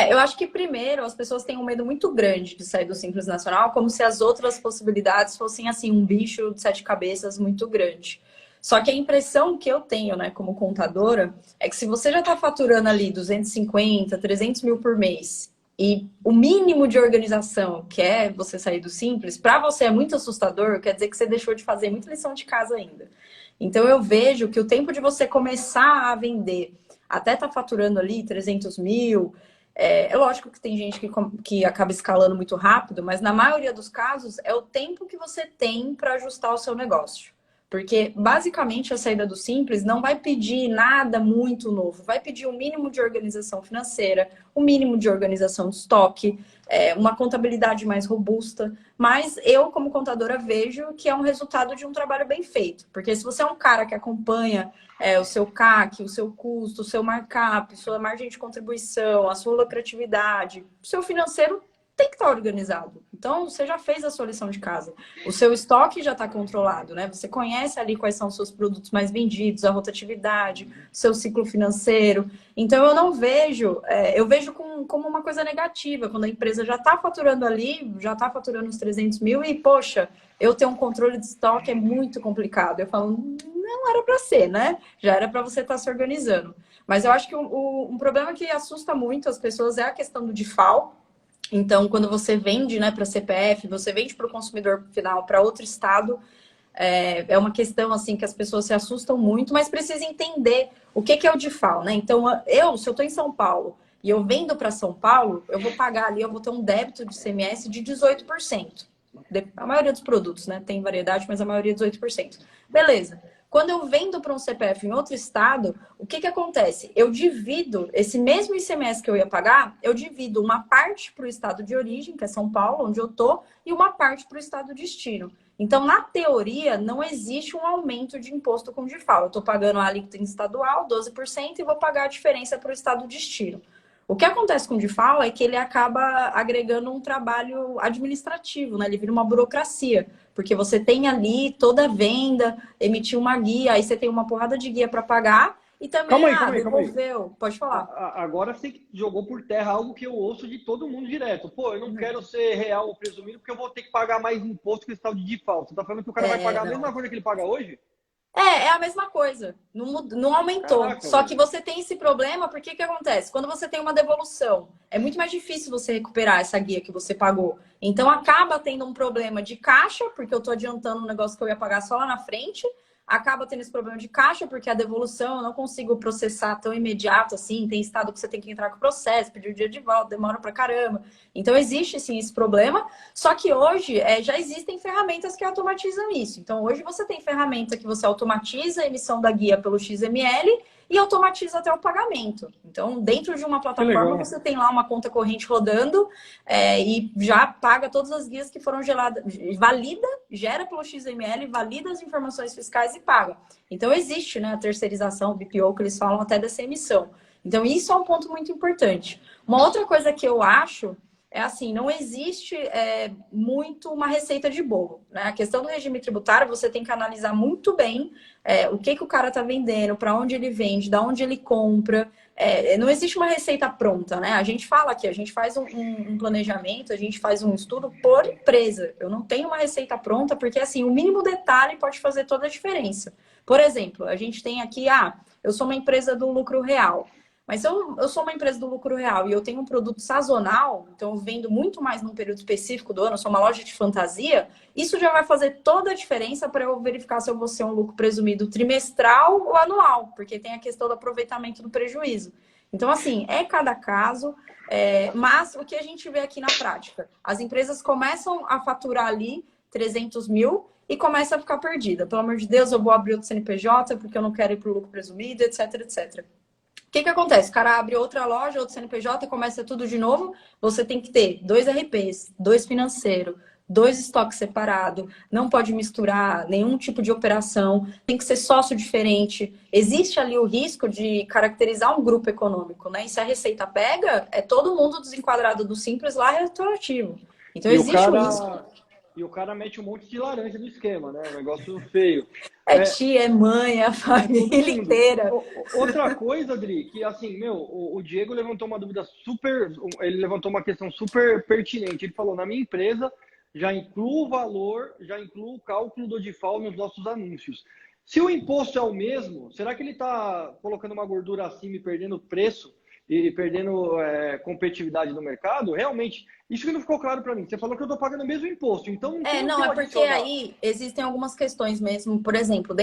Eu acho que primeiro as pessoas têm um medo muito grande de sair do Simples Nacional, como se as outras possibilidades fossem assim um bicho de sete cabeças muito grande. Só que a impressão que eu tenho, né, como contadora, é que se você já está faturando ali 250, 300 mil por mês e o mínimo de organização, que é você sair do Simples, para você é muito assustador, quer dizer que você deixou de fazer muita lição de casa ainda. Então eu vejo que o tempo de você começar a vender até tá faturando ali 300 mil. É lógico que tem gente que acaba escalando muito rápido, mas na maioria dos casos é o tempo que você tem para ajustar o seu negócio. Porque basicamente a saída do Simples não vai pedir nada muito novo, vai pedir o mínimo de organização financeira, o mínimo de organização de estoque, uma contabilidade mais robusta. Mas eu, como contadora, vejo que é um resultado de um trabalho bem feito. Porque se você é um cara que acompanha o seu CAC, o seu custo, o seu markup, sua margem de contribuição, a sua lucratividade, o seu financeiro tem que estar organizado. Então, você já fez a sua lição de casa. O seu estoque já está controlado, né? Você conhece ali quais são os seus produtos mais vendidos, a rotatividade, o seu ciclo financeiro. Então, eu não vejo, eu vejo como uma coisa negativa, quando a empresa já está faturando ali, já está faturando uns 300 mil e, poxa, eu ter um controle de estoque é muito complicado. Eu falo, não era para ser, né? Já era para você estar se organizando. Mas eu acho que um problema que assusta muito as pessoas é a questão do DIFAL. Então, quando você vende, né, para CPF, você vende para o consumidor final, para outro estado, é uma questão assim que as pessoas se assustam muito, mas precisa entender o que é o DIFAL, né? Então, se eu estou em São Paulo e eu vendo para São Paulo, eu vou pagar ali, eu vou ter um débito de ICMS de 18%. A maioria dos produtos, né? Tem variedade, mas a maioria é 18%. Beleza. Quando eu vendo para um CPF em outro estado, o que acontece? Eu divido esse mesmo ICMS que eu ia pagar, eu divido uma parte para o estado de origem, que é São Paulo, onde eu tô, e uma parte para o estado de destino. Então, na teoria, não existe um aumento de imposto com DIFAL. Eu estou pagando a alíquota estadual, 12%, e vou pagar a diferença para o estado de destino. O que acontece com o DIFAL é que ele acaba agregando um trabalho administrativo, né? Ele vira uma burocracia, porque você tem ali toda a venda, emitir uma guia, aí você tem uma porrada de guia para pagar e também Calma aí. devolveu. Pode falar. Agora você jogou por terra algo que eu ouço de todo mundo direto. Pô, eu não quero ser real ou presumido porque eu vou ter que pagar mais imposto que esse tal de DIFAL. Você tá falando que o cara vai pagar a mesma coisa que ele paga hoje? É a mesma coisa. Não aumentou. Caraca, Só velho. que você tem esse problema, porque que acontece? Quando você tem uma devolução, é muito mais difícil você recuperar essa guia que você pagou. Então acaba tendo um problema de caixa, porque eu estou adiantando um negócio que eu ia pagar só lá na frente. Acaba tendo esse problema de caixa, porque a devolução eu não consigo processar tão imediato assim. Tem estado que você tem que entrar com o processo, pedir o dia de volta, demora pra caramba. Então existe sim esse problema. Só que hoje já existem ferramentas que automatizam isso. Então hoje você tem ferramenta que você automatiza a emissão da guia pelo XML e automatiza até o pagamento. Então, dentro de uma plataforma, você tem lá uma conta corrente rodando e já paga todas as guias que foram geradas, valida, gera pelo XML, valida as informações fiscais e paga. Então, existe, né, a terceirização, o BPO, que eles falam até dessa emissão. Então, isso é um ponto muito importante. Uma outra coisa que eu acho é assim, não existe muito uma receita de bolo, né? A questão do regime tributário, você tem que analisar muito bem o que o cara está vendendo, para onde ele vende, da onde ele compra. Não existe uma receita pronta, né? A gente fala aqui, a gente faz um planejamento, a gente faz um estudo por empresa. Eu não tenho uma receita pronta, porque assim, o mínimo detalhe pode fazer toda a diferença. Por exemplo, a gente tem aqui, eu sou uma empresa do lucro real. Mas se eu sou uma empresa do lucro real e eu tenho um produto sazonal, então eu vendo muito mais num período específico do ano, eu sou uma loja de fantasia, isso já vai fazer toda a diferença para eu verificar se eu vou ser um lucro presumido trimestral ou anual, porque tem a questão do aproveitamento do prejuízo. Então, assim, é cada caso, mas o que a gente vê aqui na prática? As empresas começam a faturar ali 300 mil e começa a ficar perdida. Pelo amor de Deus, eu vou abrir outro CNPJ porque eu não quero ir para o lucro presumido, etc, etc. O que acontece? O cara abre outra loja, outro CNPJ, começa tudo de novo. Você tem que ter 2 RPs, 2 financeiros, 2 estoques separados. Não pode misturar nenhum tipo de operação. Tem que ser sócio diferente. Existe ali o risco de caracterizar um grupo econômico, né? E se a receita pega, é todo mundo desenquadrado do Simples lá retroativo. Então existe o risco. E o cara mete um monte de laranja no esquema, né? Um negócio feio. É tia, é mãe, é a família inteira. Outra coisa, Adri, que assim, o Diego levantou uma dúvida super, ele levantou uma questão super pertinente. Ele falou, na minha empresa, já incluo o valor, já incluo o cálculo do DIFAL nos nossos anúncios. Se o imposto é o mesmo, será que ele está colocando uma gordura acima e perdendo preço e perdendo competitividade no mercado? Realmente, isso que não ficou claro para mim. Você falou que eu estou pagando o mesmo imposto, então não tem não, é porque aí existem algumas questões mesmo. Por exemplo,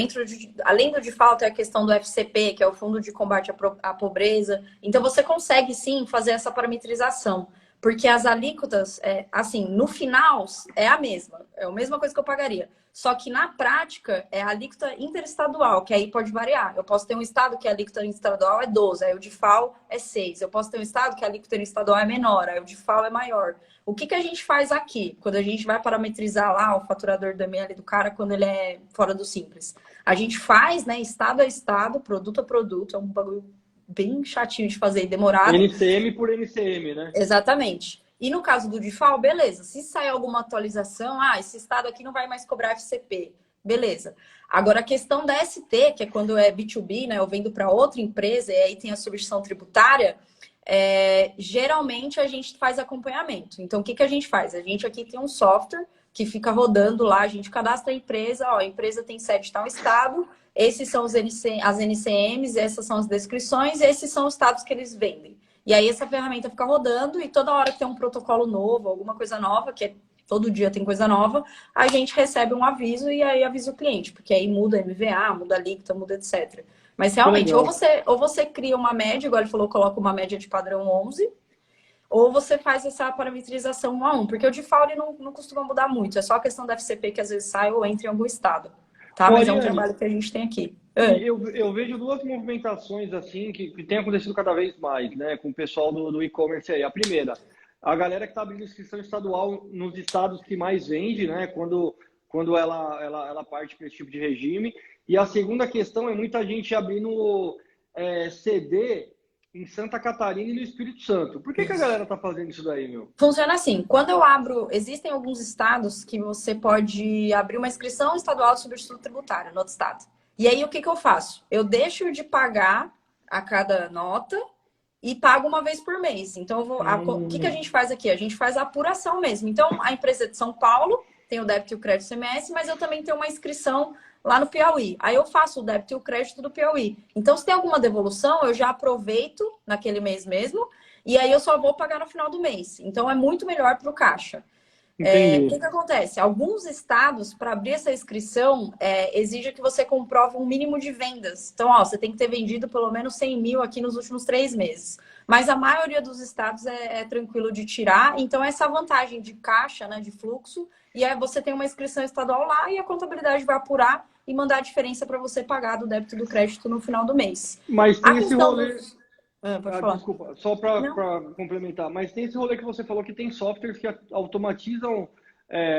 além do DIFAL, tem a questão do FCP, que é o Fundo de Combate à Pobreza. Então, você consegue, sim, fazer essa parametrização. Porque as alíquotas, assim, no final, é a mesma coisa que eu pagaria. Só que, na prática, é a alíquota interestadual, que aí pode variar. Eu posso ter um estado que a alíquota interestadual é 12, aí o DIFAL é 6. Eu posso ter um estado que a alíquota interestadual é menor, aí o DIFAL é maior. O que a gente faz aqui, quando a gente vai parametrizar lá o faturador do ML do cara, quando ele é fora do Simples? A gente faz, né, estado a estado, produto a produto, é um bagulho bem chatinho de fazer e demorado. NCM por NCM, né? Exatamente. E no caso do DIFAL, beleza. Se sair alguma atualização, esse estado aqui não vai mais cobrar FCP. Beleza. Agora, a questão da ST, que é quando é B2B, né? Eu vendo para outra empresa e aí tem a substituição tributária, geralmente a gente faz acompanhamento. Então, o que a gente faz? A gente aqui tem um software que fica rodando lá, a gente cadastra a empresa, a empresa tem sede em tal estado, esses são as NCMs, essas são as descrições, esses são os estados que eles vendem. E aí essa ferramenta fica rodando e toda hora que tem um protocolo novo, alguma coisa nova, todo dia tem coisa nova, a gente recebe um aviso e aí avisa o cliente, porque aí muda MVA, muda a alíquota, muda etc. Mas realmente, ou você cria uma média, igual ele falou, coloca uma média de padrão 11, ou você faz essa parametrização 1 a 1, porque o DIFAL ele não costuma mudar muito, é só a questão da FCP que às vezes sai ou entra em algum estado. Tá? Mas é um trabalho que a gente tem aqui. Eu vejo duas movimentações assim que tem acontecido cada vez mais, né, com o pessoal do e-commerce aí. A primeira, a galera que está abrindo inscrição estadual nos estados que mais vende, né, quando ela parte para esse tipo de regime. E a segunda questão é muita gente abrindo CD em Santa Catarina e no Espírito Santo. Por que a galera tá fazendo isso daí, meu? Funciona assim, quando eu abro, existem alguns estados que você pode abrir uma inscrição estadual de substituto tributário no outro estado. E aí, o que eu faço? Eu deixo de pagar a cada nota e pago uma vez por mês. Então, o que a gente faz aqui? A gente faz a apuração mesmo. Então, a empresa de São Paulo tem o débito e o crédito CMS, mas eu também tenho uma inscrição lá no Piauí. Aí eu faço o débito e o crédito do Piauí. Então, se tem alguma devolução, eu já aproveito naquele mês mesmo, e aí eu só vou pagar no final do mês. Então, é muito melhor para o caixa. O que acontece? Alguns estados, para abrir essa inscrição, exige que você comprove um mínimo de vendas. Então, você tem que ter vendido pelo menos 100 mil aqui nos últimos 3 meses. Mas a maioria dos estados é tranquilo de tirar. Então, essa vantagem de caixa, né, de fluxo, e aí você tem uma inscrição estadual lá e a contabilidade vai apurar e mandar a diferença para você pagar do débito e do crédito no final do mês. Mas tem esse rolê... Pode falar. Desculpa, só para complementar, mas tem esse rolê que você falou que tem softwares que automatizam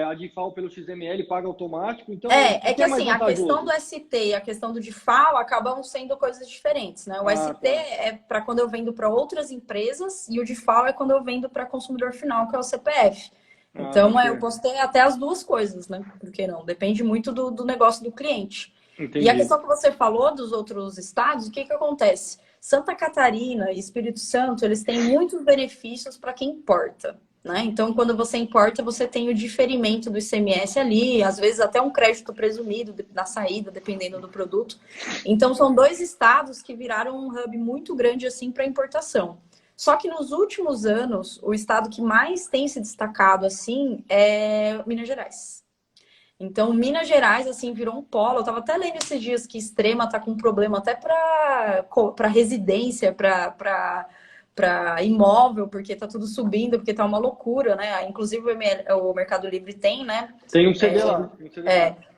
a DIFAL pelo XML, paga automático. Então, que assim, a questão do ST e a questão do DIFAL acabam sendo coisas diferentes, né? O ST é para quando eu vendo para outras empresas e o DIFAL é quando eu vendo para consumidor final, que é o CPF. Então, eu posso ter até as duas coisas, né? Por que não? Depende muito do negócio do cliente. Entendi. E a questão que você falou dos outros estados, o que acontece? Santa Catarina e Espírito Santo, eles têm muitos benefícios para quem importa, né? Então, quando você importa, você tem o diferimento do ICMS ali, às vezes até um crédito presumido na saída, dependendo do produto. Então, são 2 estados que viraram um hub muito grande assim para importação. Só que nos últimos anos, o estado que mais tem se destacado assim é Minas Gerais. Então, Minas Gerais, assim, virou um polo. Eu estava até lendo esses dias que Extrema está com um problema até para residência, para imóvel, porque está tudo subindo, porque está uma loucura, né? Inclusive, o Mercado Livre tem, né? Tem um CD lá.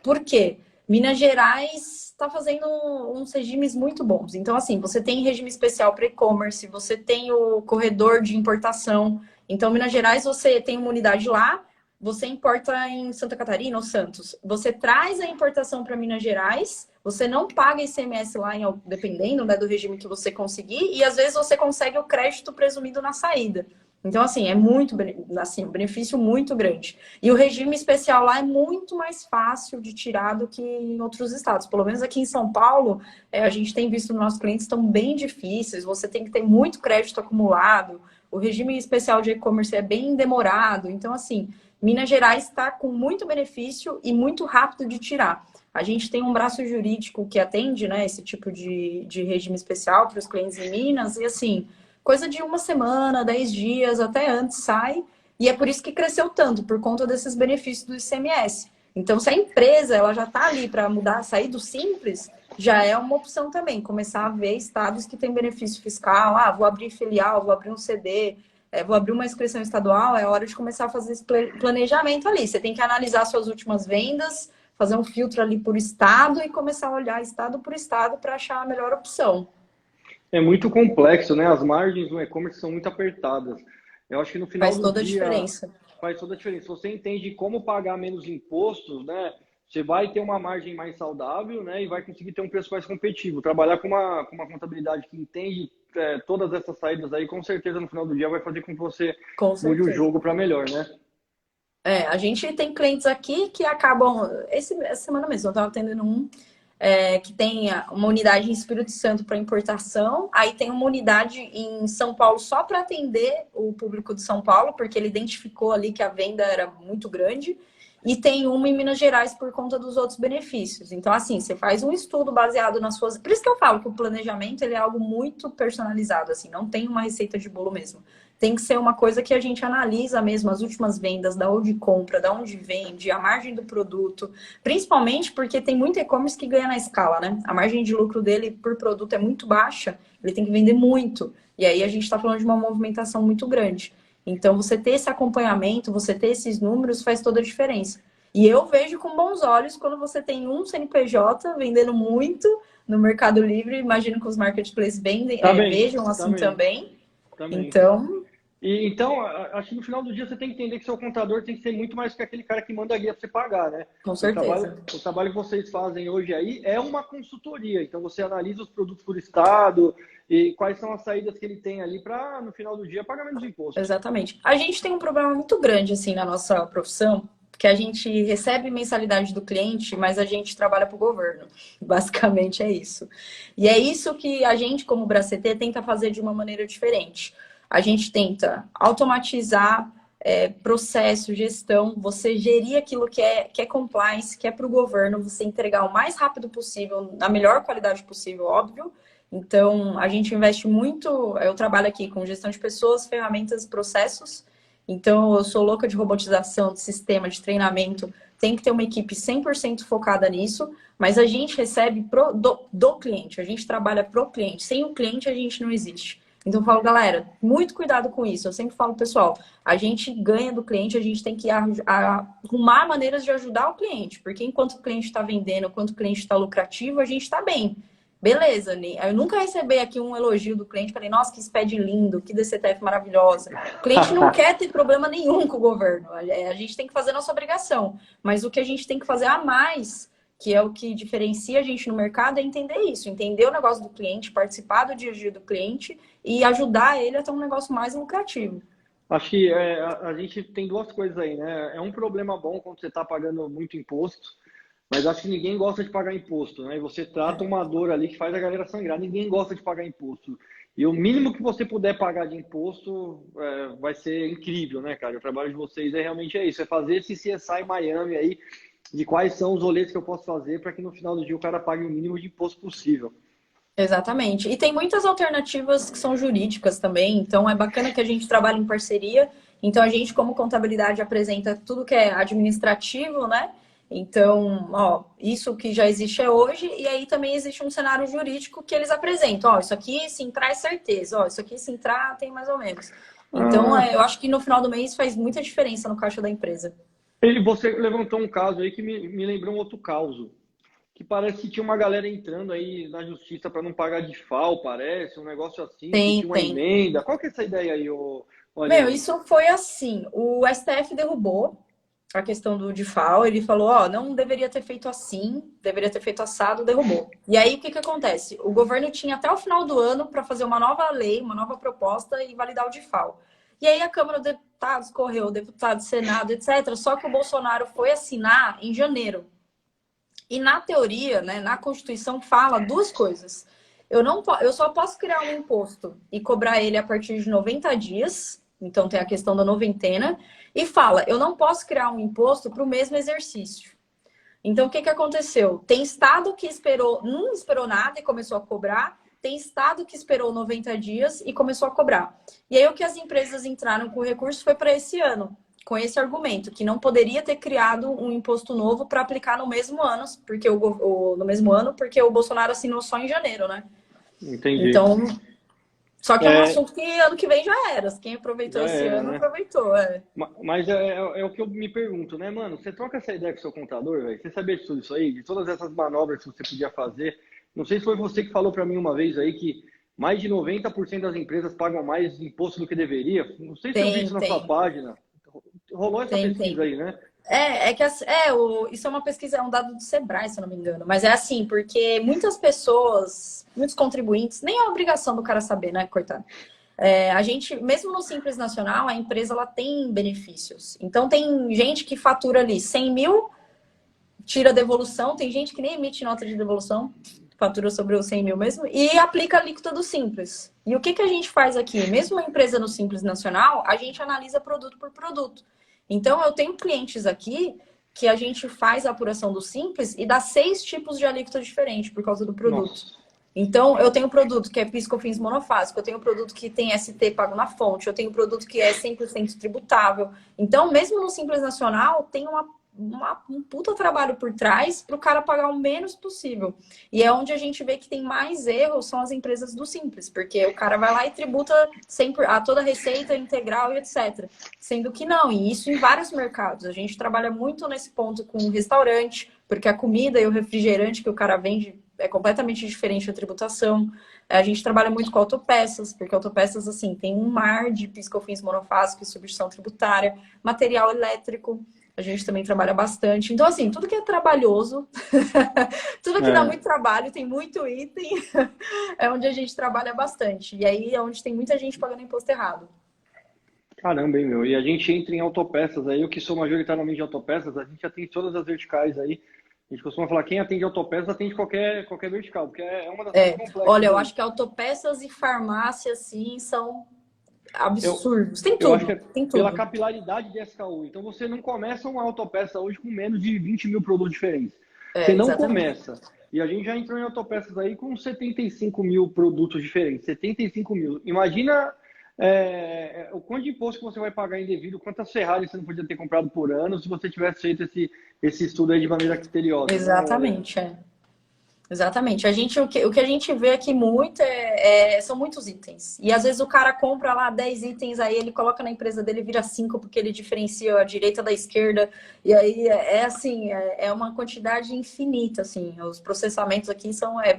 Por quê? Minas Gerais está fazendo uns regimes muito bons. Então, assim, você tem regime especial para e-commerce, você tem o corredor de importação. Então, Minas Gerais, você tem uma unidade lá, você importa em Santa Catarina ou Santos. Você traz a importação para Minas Gerais, você não paga ICMS lá, dependendo, né, do regime que você conseguir, e às vezes você consegue o crédito presumido na saída. Então, assim, é muito, assim, um benefício muito grande. E o regime especial lá é muito mais fácil de tirar do que em outros estados. Pelo menos aqui em São Paulo, a gente tem visto nossos clientes estão bem difíceis, você tem que ter muito crédito acumulado, o regime especial de e-commerce é bem demorado. Então, assim, Minas Gerais está com muito benefício e muito rápido de tirar. A gente tem um braço jurídico que atende, né, esse tipo de regime especial para os clientes em Minas, e assim, coisa de uma semana, 10 dias, até antes sai, e é por isso que cresceu tanto, por conta desses benefícios do ICMS. Então, se a empresa ela já está ali para mudar, sair do simples, já é uma opção também, começar a ver estados que têm benefício fiscal, vou abrir filial, vou abrir um CD, vou abrir uma inscrição estadual, é hora de começar a fazer esse planejamento ali. Você tem que analisar suas últimas vendas, fazer um filtro ali por estado e começar a olhar estado por estado para achar a melhor opção. É muito complexo, né? As margens do e-commerce são muito apertadas. Eu acho que no final Faz do toda a dia diferença. faz toda a diferença. Se você entende como pagar menos impostos, né? Você vai ter uma margem mais saudável, né? E vai conseguir ter um preço mais competitivo. Trabalhar com uma contabilidade que entende todas essas saídas aí, com certeza no final do dia vai fazer com que você Com mude o certeza. jogo para melhor, né? A gente tem clientes aqui que acabam. Essa semana mesmo, eu estava atendendo um que tem uma unidade em Espírito Santo para importação, aí tem uma unidade em São Paulo só para atender o público de São Paulo, porque ele identificou ali que a venda era muito grande, e tem uma em Minas Gerais por conta dos outros benefícios. Então, assim, você faz um estudo baseado nas suas. Por isso que eu falo que o planejamento ele é algo muito personalizado, assim, não tem uma receita de bolo mesmo. Tem que ser uma coisa que a gente analisa mesmo as últimas vendas, da onde compra, da onde vende, a margem do produto. Principalmente porque tem muito e-commerce que ganha na escala, né? A margem de lucro dele por produto é muito baixa, ele tem que vender muito. E aí a gente está falando de uma movimentação muito grande. Então, você ter esse acompanhamento, você ter esses números faz toda a diferença. E eu vejo com bons olhos quando você tem um CNPJ vendendo muito no Mercado Livre, imagino que os marketplaces vendem, Também, vejam assim também, também. também. Então, E, então, acho que no final do dia você tem que entender que seu contador tem que ser muito mais que aquele cara que manda a guia para você pagar, né? com O trabalho, certeza. o trabalho que vocês fazem hoje aí é uma consultoria. Então, você analisa os produtos por estado e quais são as saídas que ele tem ali para, no final do dia, pagar menos imposto. Exatamente. A gente tem um problema muito grande assim na nossa profissão, que a gente recebe mensalidade do cliente, mas a gente trabalha para o governo. Basicamente é isso. E é isso que a gente, como Bracetê, tenta fazer de uma maneira diferente. A gente tenta automatizar processo, gestão, você gerir aquilo que é compliance, que é para o governo, você entregar o mais rápido possível, na melhor qualidade possível, óbvio. Então, a gente investe muito. Eu trabalho aqui com gestão de pessoas, ferramentas, processos. Então, eu sou louca de robotização, de sistema, de treinamento. Tem que ter uma equipe 100% focada nisso, mas a gente recebe do cliente, a gente trabalha pro cliente. Sem o cliente, a gente não existe. Então, eu falo, galera, muito cuidado com isso. Eu sempre falo, pessoal, a gente ganha do cliente, a gente tem que arrumar maneiras de ajudar o cliente, porque enquanto o cliente está vendendo, enquanto o cliente está lucrativo, a gente está bem. Beleza, né? Eu nunca recebi aqui um elogio do cliente, falei, nossa, que SPED lindo, que DCTF maravilhosa. O cliente não quer ter problema nenhum com o governo. A gente tem que fazer nossa obrigação. Mas o que a gente tem que fazer a mais, que é o que diferencia a gente no mercado, é entender isso, entender o negócio do cliente, participar do dia a dia do cliente e ajudar ele a ter um negócio mais lucrativo. Acho que a gente tem duas coisas aí, né? É um problema bom quando você está pagando muito imposto, mas acho que ninguém gosta de pagar imposto, né? E você trata uma dor ali que faz a galera sangrar. Ninguém gosta de pagar imposto. E o mínimo que você puder pagar de imposto vai ser incrível, né, cara? O trabalho de vocês realmente isso. É fazer esse CSI Miami aí, de quais são os roletes que eu posso fazer para que no final do dia o cara pague o mínimo de imposto possível. Exatamente. E tem muitas alternativas que são jurídicas também, então é bacana que a gente trabalhe em parceria. Então a gente, como contabilidade, apresenta tudo que é administrativo, né? Então, ó, isso que já existe é hoje, e aí também existe um cenário jurídico que eles apresentam. Ó, isso aqui se entrar é certeza, ó, isso aqui se entrar tem mais ou menos. Então, Ah, eu acho que no final do mês faz muita diferença no caixa da empresa. você levantou um caso aí que me lembrou um outro caso. Que parece que tinha uma galera entrando aí na justiça para não pagar de FAO, parece, um negócio assim, que Tem, tinha uma tem. emenda. Qual que é essa ideia aí, ô Meu, Aline? isso foi assim. O STF derrubou a questão do DIFAL, ele falou, ó, não deveria ter feito assim, deveria ter feito assado, derrubou. E aí, o que que acontece? O governo tinha até o final do ano para fazer uma nova lei, uma nova proposta e validar o DIFAL. E aí a Câmara dos Deputados correu, o deputado, Senado, etc. Só que o Bolsonaro foi assinar em janeiro. E na teoria, né, na Constituição, fala duas coisas. Eu só posso criar um imposto e cobrar ele a partir de 90 dias. Então tem a questão da noventena. E fala, eu não posso criar um imposto para o mesmo exercício. Então o que aconteceu? Tem estado que não esperou nada e começou a cobrar. Tem estado que esperou 90 dias e começou a cobrar. E aí o que as empresas entraram com recurso foi para esse ano, com esse argumento, que não poderia ter criado um imposto novo para aplicar no mesmo ano, porque porque o Bolsonaro assinou só em janeiro, né? Entendi. Então, só que é um assunto que ano que vem já era. Quem aproveitou esse ano, né? Aproveitou. Mas é o que eu me pergunto, né, mano? Você troca essa ideia com o seu contador, velho? Você sabia de tudo isso aí? De todas essas manobras que você podia fazer? Não sei se foi você que falou para mim uma vez aí que mais de 90% das empresas pagam mais imposto do que deveria. Não sei se eu vi isso na sua página. Rolou essa pesquisa aí, né? Isso é uma pesquisa, é um dado do Sebrae, se eu não me engano. Mas é assim, porque muitas pessoas, muitos contribuintes, nem é obrigação do cara saber, né, coitado? A gente, mesmo no Simples Nacional, a empresa ela tem benefícios. Então tem gente que fatura ali 100 mil, tira devolução, tem gente que nem emite nota de devolução, fatura sobre os 100 mil mesmo, e aplica a alíquota do Simples. E o que a gente faz aqui? Mesmo a empresa no Simples Nacional, a gente analisa produto por produto. Então, eu tenho clientes aqui que a gente faz a apuração do Simples e dá 6 tipos de alíquota diferentes por causa do produto. Nossa. Então, eu tenho produto que é PIS/COFINS monofásico, eu tenho produto que tem ST pago na fonte, eu tenho produto que é 100% tributável. Então, mesmo no Simples Nacional, tem um puta trabalho por trás para o cara pagar o menos possível. E é onde a gente vê que tem mais erros são as empresas do Simples, porque o cara vai lá e tributa sempre a toda a receita integral e etc. Sendo que não, e isso em vários mercados. A gente trabalha muito nesse ponto com o restaurante, porque a comida e o refrigerante que o cara vende é completamente diferente da tributação. A gente trabalha muito com autopeças, porque autopeças, assim, tem um mar de PIS/COFINS monofásico e substituição tributária, material elétrico. A gente também trabalha bastante. Então, assim, tudo que é trabalhoso, tudo que dá muito trabalho, tem muito item, é onde a gente trabalha bastante. E aí é onde tem muita gente pagando imposto errado. Caramba, hein, meu? E a gente entra em autopeças aí, eu que sou majoritariamente de autopeças, a gente atende todas as verticais aí. A gente costuma falar, quem atende autopeças atende qualquer vertical, porque é uma das mais complexas. Olha, eu acho que autopeças e farmácia, assim, são absurdos. Tem tudo, eu acho que tem tudo. Pela capilaridade de SKU. Então, você não começa uma autopeça hoje com menos de 20 mil produtos diferentes. Você não começa. E a gente já entrou em autopeças aí com 75 mil produtos diferentes. 75 mil. Imagina o quanto de imposto que você vai pagar indevido, quantas Ferraris você não podia ter comprado por ano se você tivesse feito esse estudo aí de maneira criteriosa. Exatamente, Exatamente. O que a gente vê aqui muito são muitos itens. E às vezes o cara compra lá 10 itens, aí ele coloca na empresa dele e vira 5 porque ele diferencia a direita da esquerda. E aí assim, é uma quantidade infinita, assim. Os processamentos aqui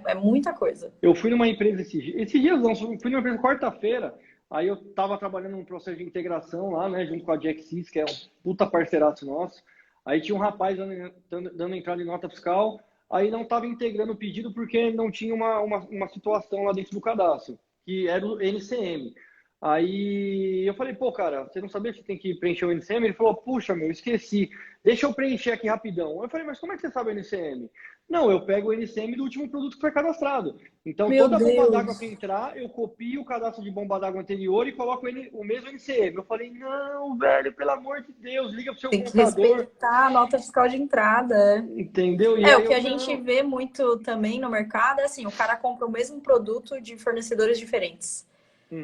é muita coisa. Eu fui numa empresa esses dias não, fui numa empresa quarta-feira, aí eu tava trabalhando num processo de integração lá, né, junto com a Jaxis, que é um puta parceiraço nosso. Aí tinha um rapaz dando entrada em nota fiscal. Aí não estava integrando o pedido porque não tinha uma situação lá dentro do cadastro, que era o NCM. Aí eu falei, pô, cara, você não sabia que você tem que preencher o NCM? Ele falou, puxa, meu, esqueci. Deixa eu preencher aqui rapidão. Eu falei, mas como é que você sabe o NCM? Não, eu pego o NCM do último produto que foi cadastrado. Então, toda bomba d'água que entrar, eu copio o cadastro de bomba d'água anterior e coloco o mesmo NCM. Eu falei, não, velho, pelo amor de Deus, liga pro seu contador. Tem que respeitar a nota fiscal de entrada. Entendeu? E o que a gente vê muito também no mercado é assim, o cara compra o mesmo produto de fornecedores diferentes.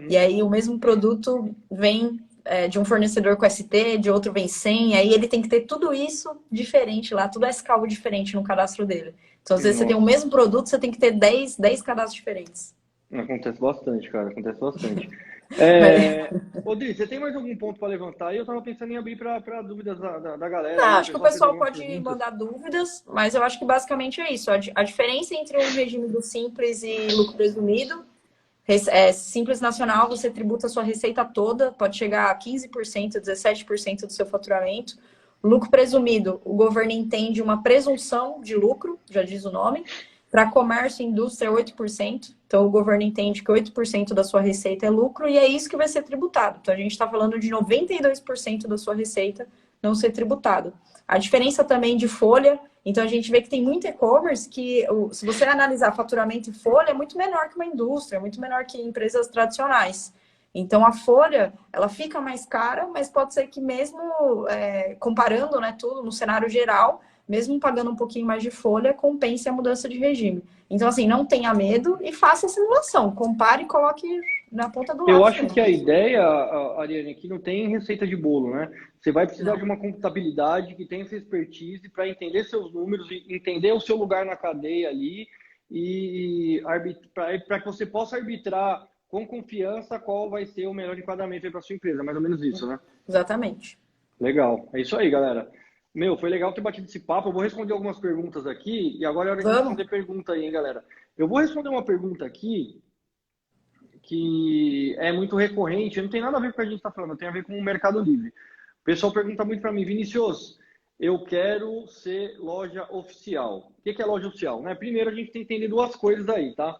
E aí o mesmo produto vem de um fornecedor com ST, de outro vem sem, aí ele tem que ter tudo isso diferente lá, tudo SKU diferente no cadastro dele. Então, às vezes você tem o mesmo produto, você tem que ter 10 cadastros diferentes. Acontece bastante, cara, acontece bastante. Rodrigo, você tem mais algum ponto para levantar? Eu estava pensando em abrir para dúvidas da galera. Não, acho que o pessoal pode mandar dúvidas, mas eu acho que basicamente é isso. A diferença entre o regime do Simples e lucro presumido, Simples Nacional, você tributa a sua receita toda, pode chegar a 15%, 17% do seu faturamento. Lucro presumido, o governo entende uma presunção de lucro, já diz o nome, Para comércio e indústria, 8%. Então, o governo entende que 8% da sua receita é lucro e é isso que vai ser tributado. Então, a gente está falando de 92% da sua receita não ser tributado. A diferença também de folha, então a gente vê que tem muito e-commerce que, se você analisar faturamento e folha, é muito menor que uma indústria, é muito menor que empresas tradicionais. Então, a folha, ela fica mais cara, mas pode ser que mesmo comparando, né, tudo no cenário geral, mesmo pagando um pouquinho mais de folha, compense a mudança de regime. Então, assim, não tenha medo e faça a simulação. Compare e coloque na ponta do Eu lápis acho que mesmo. a ideia, Ariane, aqui não tem receita de bolo, né? Você vai precisar de Não, uma contabilidade que tenha essa expertise para entender seus números, e entender o seu lugar na cadeia ali e para que você possa arbitrar com confiança qual vai ser o melhor enquadramento para sua empresa. Mais ou menos isso, né? exatamente. Legal. É isso aí, galera. Meu, foi legal ter batido esse papo. Eu vou responder algumas perguntas aqui e agora é hora de Vamos? responder pergunta aí, hein, galera? Eu vou responder uma pergunta aqui que é muito recorrente, não tem nada a ver com o que a gente está falando, tem a ver com o Mercado Livre. O pessoal pergunta muito para mim, Vinicius, eu quero ser loja oficial. O que é loja oficial? Né? Primeiro, a gente tem que entender duas coisas aí, tá?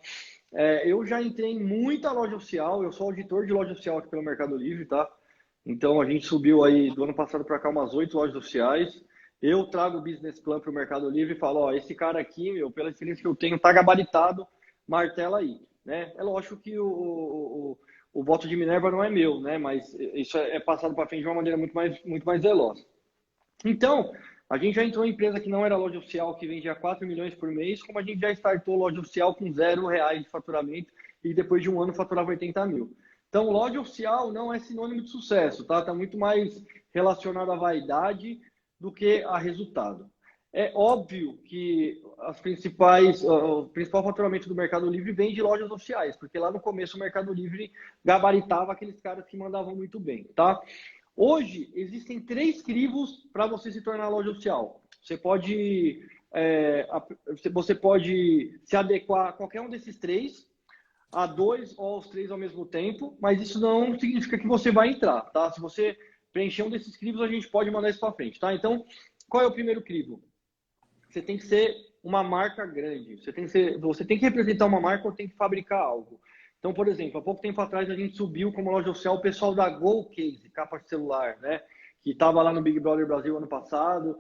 Eu já entrei em muita loja oficial, eu sou auditor de loja oficial aqui pelo Mercado Livre, tá? Então, a gente subiu aí do ano passado para cá umas 8 lojas oficiais. Eu trago o business plan para o Mercado Livre e falo, ó, esse cara aqui, meu, pela experiência que eu tenho, tá gabaritado, martela aí. Né? É lógico que o voto de Minerva não é meu, né? Mas isso é passado para frente de uma maneira muito mais veloz. Então, a gente já entrou em empresa que não era loja oficial, que vendia 4 milhões por mês, como a gente já startou loja oficial com R$ 0 de faturamento e depois de um ano faturava 80 mil. Então, loja oficial não é sinônimo de sucesso, tá? Tá muito mais relacionado à vaidade do que a resultado. É óbvio que o principal faturamento do Mercado Livre vem de lojas oficiais, porque lá no começo o Mercado Livre gabaritava aqueles caras que mandavam muito bem, tá? Hoje, existem 3 crivos para você se tornar loja oficial. Você pode se adequar a qualquer um desses 3, a 2 ou aos 3 ao mesmo tempo, mas isso não significa que você vai entrar, tá? Se você preencher um desses crivos, a gente pode mandar isso para frente, tá? Então, qual é o primeiro crivo? Você tem que ser uma marca grande. Você tem que representar uma marca ou tem que fabricar algo. Então, por exemplo, há pouco tempo atrás a gente subiu como loja oficial o pessoal da GoCase, capa de celular, né? Que estava lá no Big Brother Brasil ano passado.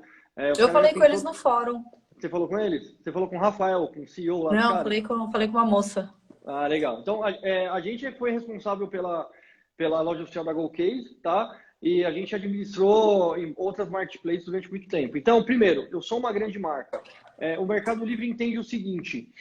Eu falei com eles no fórum. Você falou com eles? Você falou com o Rafael, com o CEO lá dos Não, caras? falei com uma moça. Ah, legal. Então, a gente foi responsável pela loja oficial da GoCase, tá? E a gente administrou em outras marketplaces durante muito tempo. Então, primeiro, eu sou uma grande marca. O Mercado Livre entende o seguinte,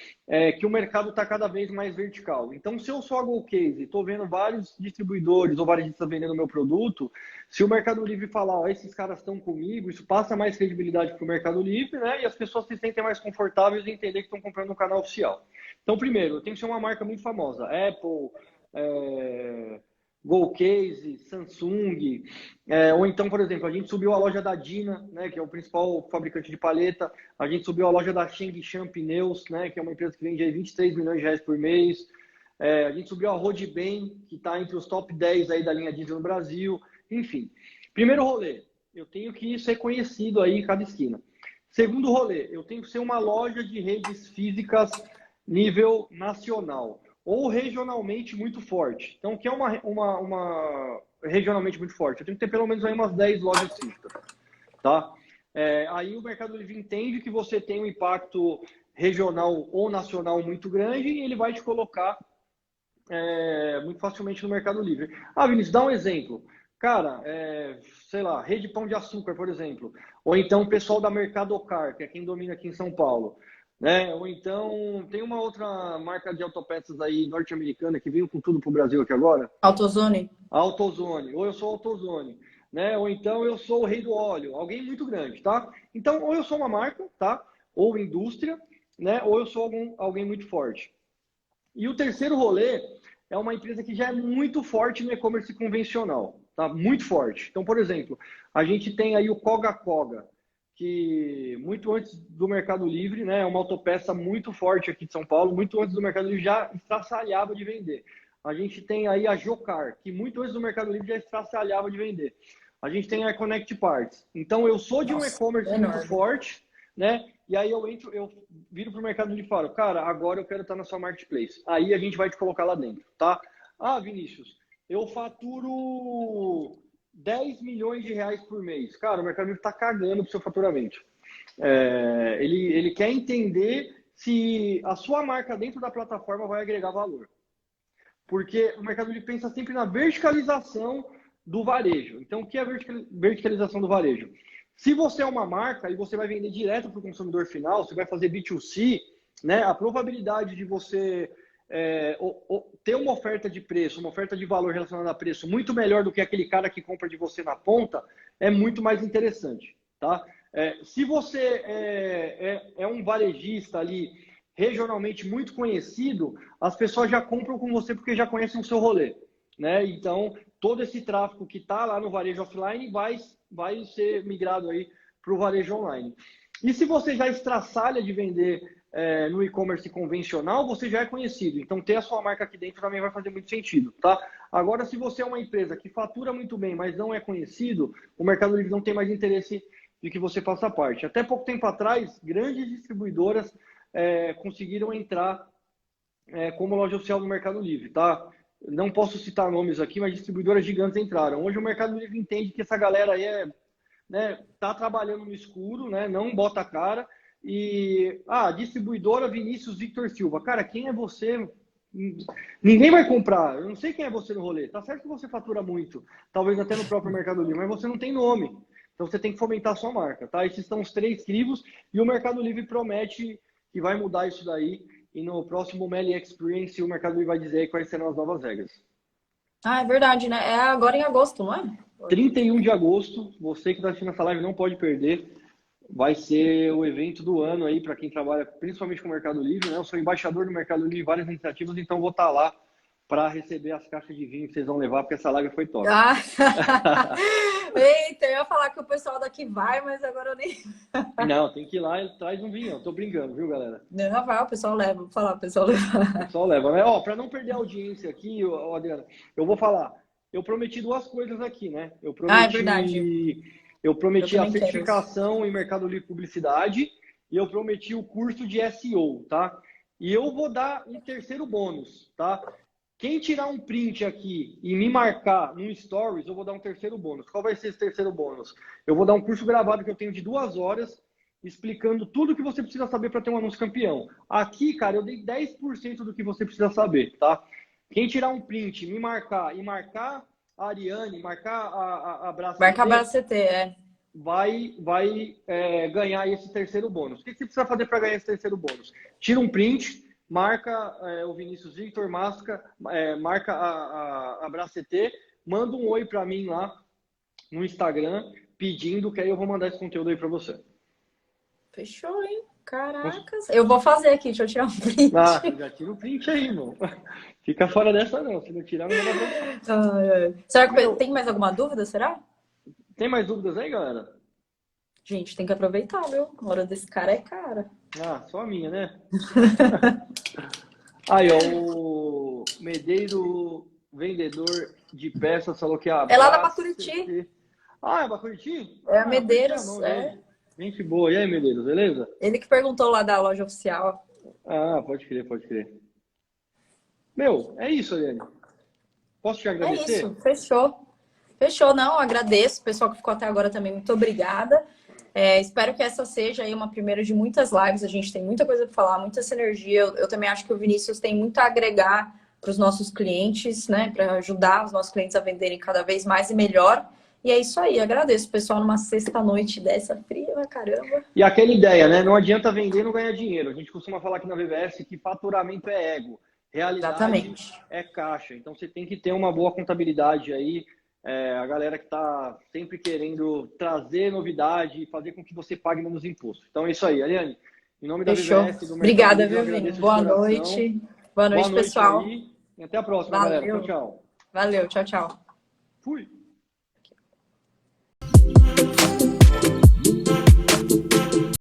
que o mercado está cada vez mais vertical. Então, se eu sou a GoCase e estou vendo vários distribuidores ou varejistas vendendo meu produto, se o Mercado Livre falar, ó, esses caras estão comigo, isso passa mais credibilidade para o Mercado Livre, né? E as pessoas se sentem mais confortáveis em entender que estão comprando um canal oficial. Então, primeiro, eu tenho que ser uma marca muito famosa. Apple, GoCase, Samsung, ou então, por exemplo, a gente subiu a loja da Dina, né, que é o principal fabricante de paleta, a gente subiu a loja da Shengshan Pneus, né, que é uma empresa que vende aí 23 milhões de reais por mês, a gente subiu a Rodben, que está entre os top 10 aí da linha diesel no Brasil, enfim. Primeiro rolê, eu tenho que ser conhecido aí em cada esquina. Segundo rolê, eu tenho que ser uma loja de redes físicas nível nacional ou regionalmente muito forte. Então, o que é uma regionalmente muito forte? Eu tenho que ter pelo menos aí umas 10 lojas físicas, tá? Aí o Mercado Livre entende que você tem um impacto regional ou nacional muito grande e ele vai te colocar muito facilmente no Mercado Livre. Ah, Vinícius, dá um exemplo. Cara, sei lá, Rede Pão de Açúcar, por exemplo. Ou então o pessoal da Mercadocar, que é quem domina aqui em São Paulo. Né? Ou então tem uma outra marca de autopeças aí norte-americana que veio com tudo pro Brasil aqui agora. AutoZone. AutoZone. Ou eu sou AutoZone. Né? Ou então eu sou o rei do óleo. Alguém muito grande, tá? Então, ou eu sou uma marca, tá? Ou indústria, né? Ou eu sou alguém muito forte. E o terceiro rolê é uma empresa que já é muito forte no e-commerce convencional, tá? Muito forte. Então, por exemplo, a gente tem aí o Koga Koga, que muito antes do Mercado Livre, né, é uma autopeça muito forte aqui de São Paulo, muito antes do Mercado Livre já estraçalhava de vender. A gente tem aí a Jocar, que muito antes do Mercado Livre já estraçalhava de vender. A gente tem a Connect Parts. Então, eu sou de um e-commerce muito forte, né? E aí eu viro para o mercado de fora, cara, agora eu quero estar na sua marketplace. Aí a gente vai te colocar lá dentro, tá? Ah, Vinícius, eu faturo 10 milhões de reais por mês. Cara, o Mercado Livre está cagando pro seu faturamento. Ele quer entender se a sua marca dentro da plataforma vai agregar valor. Porque o Mercado Livre pensa sempre na verticalização do varejo. Então, o que é a verticalização do varejo? Se você é uma marca e você vai vender direto para o consumidor final, você vai fazer B2C, né, a probabilidade de você ter uma oferta de preço, uma oferta de valor relacionada a preço muito melhor do que aquele cara que compra de você na ponta, é muito mais interessante. Tá? Se você é um varejista ali regionalmente muito conhecido, as pessoas já compram com você porque já conhecem o seu rolê. Né? Então, todo esse tráfego que está lá no varejo offline vai ser migrado aí para o varejo online. E se você já estraçalha de vender no e-commerce convencional, você já é conhecido. Então, ter a sua marca aqui dentro também vai fazer muito sentido. Tá? Agora, se você é uma empresa que fatura muito bem, mas não é conhecido, o Mercado Livre não tem mais interesse de que você faça parte. Até pouco tempo atrás, grandes distribuidoras conseguiram entrar como loja oficial do Mercado Livre. Tá? Não posso citar nomes aqui, mas distribuidoras gigantes entraram. Hoje o Mercado Livre entende que essa galera aí tá trabalhando no escuro, né? Não bota a cara. E, distribuidora Vinícius Victor Silva. Cara, quem é você? Ninguém vai comprar. Eu não sei quem é você no rolê. Tá certo que você fatura muito, talvez até no próprio Mercado Livre, mas você não tem nome. Então você tem que fomentar a sua marca, tá? Esses são os 3 crivos e o Mercado Livre promete que vai mudar isso daí. E no próximo Meli Experience, o Mercado Livre vai dizer aí quais serão as novas regras. Ah, é verdade, né? É agora em agosto, não é? 31 de agosto, você que está assistindo essa live não pode perder. Vai ser o evento do ano aí para quem trabalha principalmente com o Mercado Livre, né? Eu sou embaixador do Mercado Livre em várias iniciativas, então vou estar lá para receber as caixas de vinho que vocês vão levar, porque essa live foi top. Eita, eu ia falar que o pessoal daqui vai, mas agora eu nem... Não, tem que ir lá e traz um vinho. Tô brincando, viu, galera? Não, vai, o pessoal leva. Vou falar, o pessoal leva. O pessoal leva, né? Para não perder a audiência aqui, Adriana, eu vou falar. Eu prometi 2 coisas aqui, né? É verdade. Eu prometi a certificação em Mercado Livre Publicidade e eu prometi o curso de SEO, tá? E eu vou dar um terceiro bônus, tá? Quem tirar um print aqui e me marcar no Stories, eu vou dar um terceiro bônus. Qual vai ser esse terceiro bônus? Eu vou dar um curso gravado que eu tenho de 2 horas, explicando tudo que você precisa saber para ter um anúncio campeão. Aqui, cara, eu dei 10% do que você precisa saber, tá? Quem tirar um print, me marcar e marcar a Ariane, marcar a Bracet, marcar a Bracet, vai ganhar esse terceiro bônus. O que você precisa fazer para ganhar esse terceiro bônus? Tira um print, marca o Vinícius Victor, marca a Bracet, manda um oi para mim lá no Instagram, pedindo que aí eu vou mandar esse conteúdo aí para você. Fechou, hein? Caracas. Eu vou fazer aqui, deixa eu tirar um print. Já tira o print aí, irmão. Fica fora dessa não, se não tirar não vai dar. Será que tem mais alguma dúvida, será? Tem mais dúvidas aí, galera? Gente, tem que aproveitar, viu? A hora desse cara é cara. Só a minha, né? Aí, ó, o Medeiro, vendedor de peças, falou que é lá da Bacuriti. É Bacuriti? É a Medeiros, Gente boa. E aí, Medeiros, beleza? Ele que perguntou lá da loja oficial. Pode crer. Meu, é isso, Ariane. Posso te agradecer? É isso, fechou. Não, agradeço. O pessoal que ficou até agora também, muito obrigada. Espero que essa seja aí uma primeira de muitas lives. A gente tem muita coisa para falar, muita sinergia. Eu também acho que o Vinícius tem muito a agregar para os nossos clientes, né? Para ajudar os nossos clientes a venderem cada vez mais e melhor. E é isso aí. Agradeço, pessoal, numa sexta-noite dessa fria, caramba. E aquela ideia, né? Não adianta vender e não ganhar dinheiro. A gente costuma falar aqui na VVS que faturamento é ego. Realidade Exatamente. É caixa. Então, você tem que ter uma boa contabilidade aí. A galera que está sempre querendo trazer novidade e fazer com que você pague menos imposto. Então, é isso aí. Ariane, em nome da VVS, do Obrigada, viu, Vini? Boa noite. Boa noite, pessoal. Aí. E até a próxima, galera. Tchau. Valeu, tchau. Fui.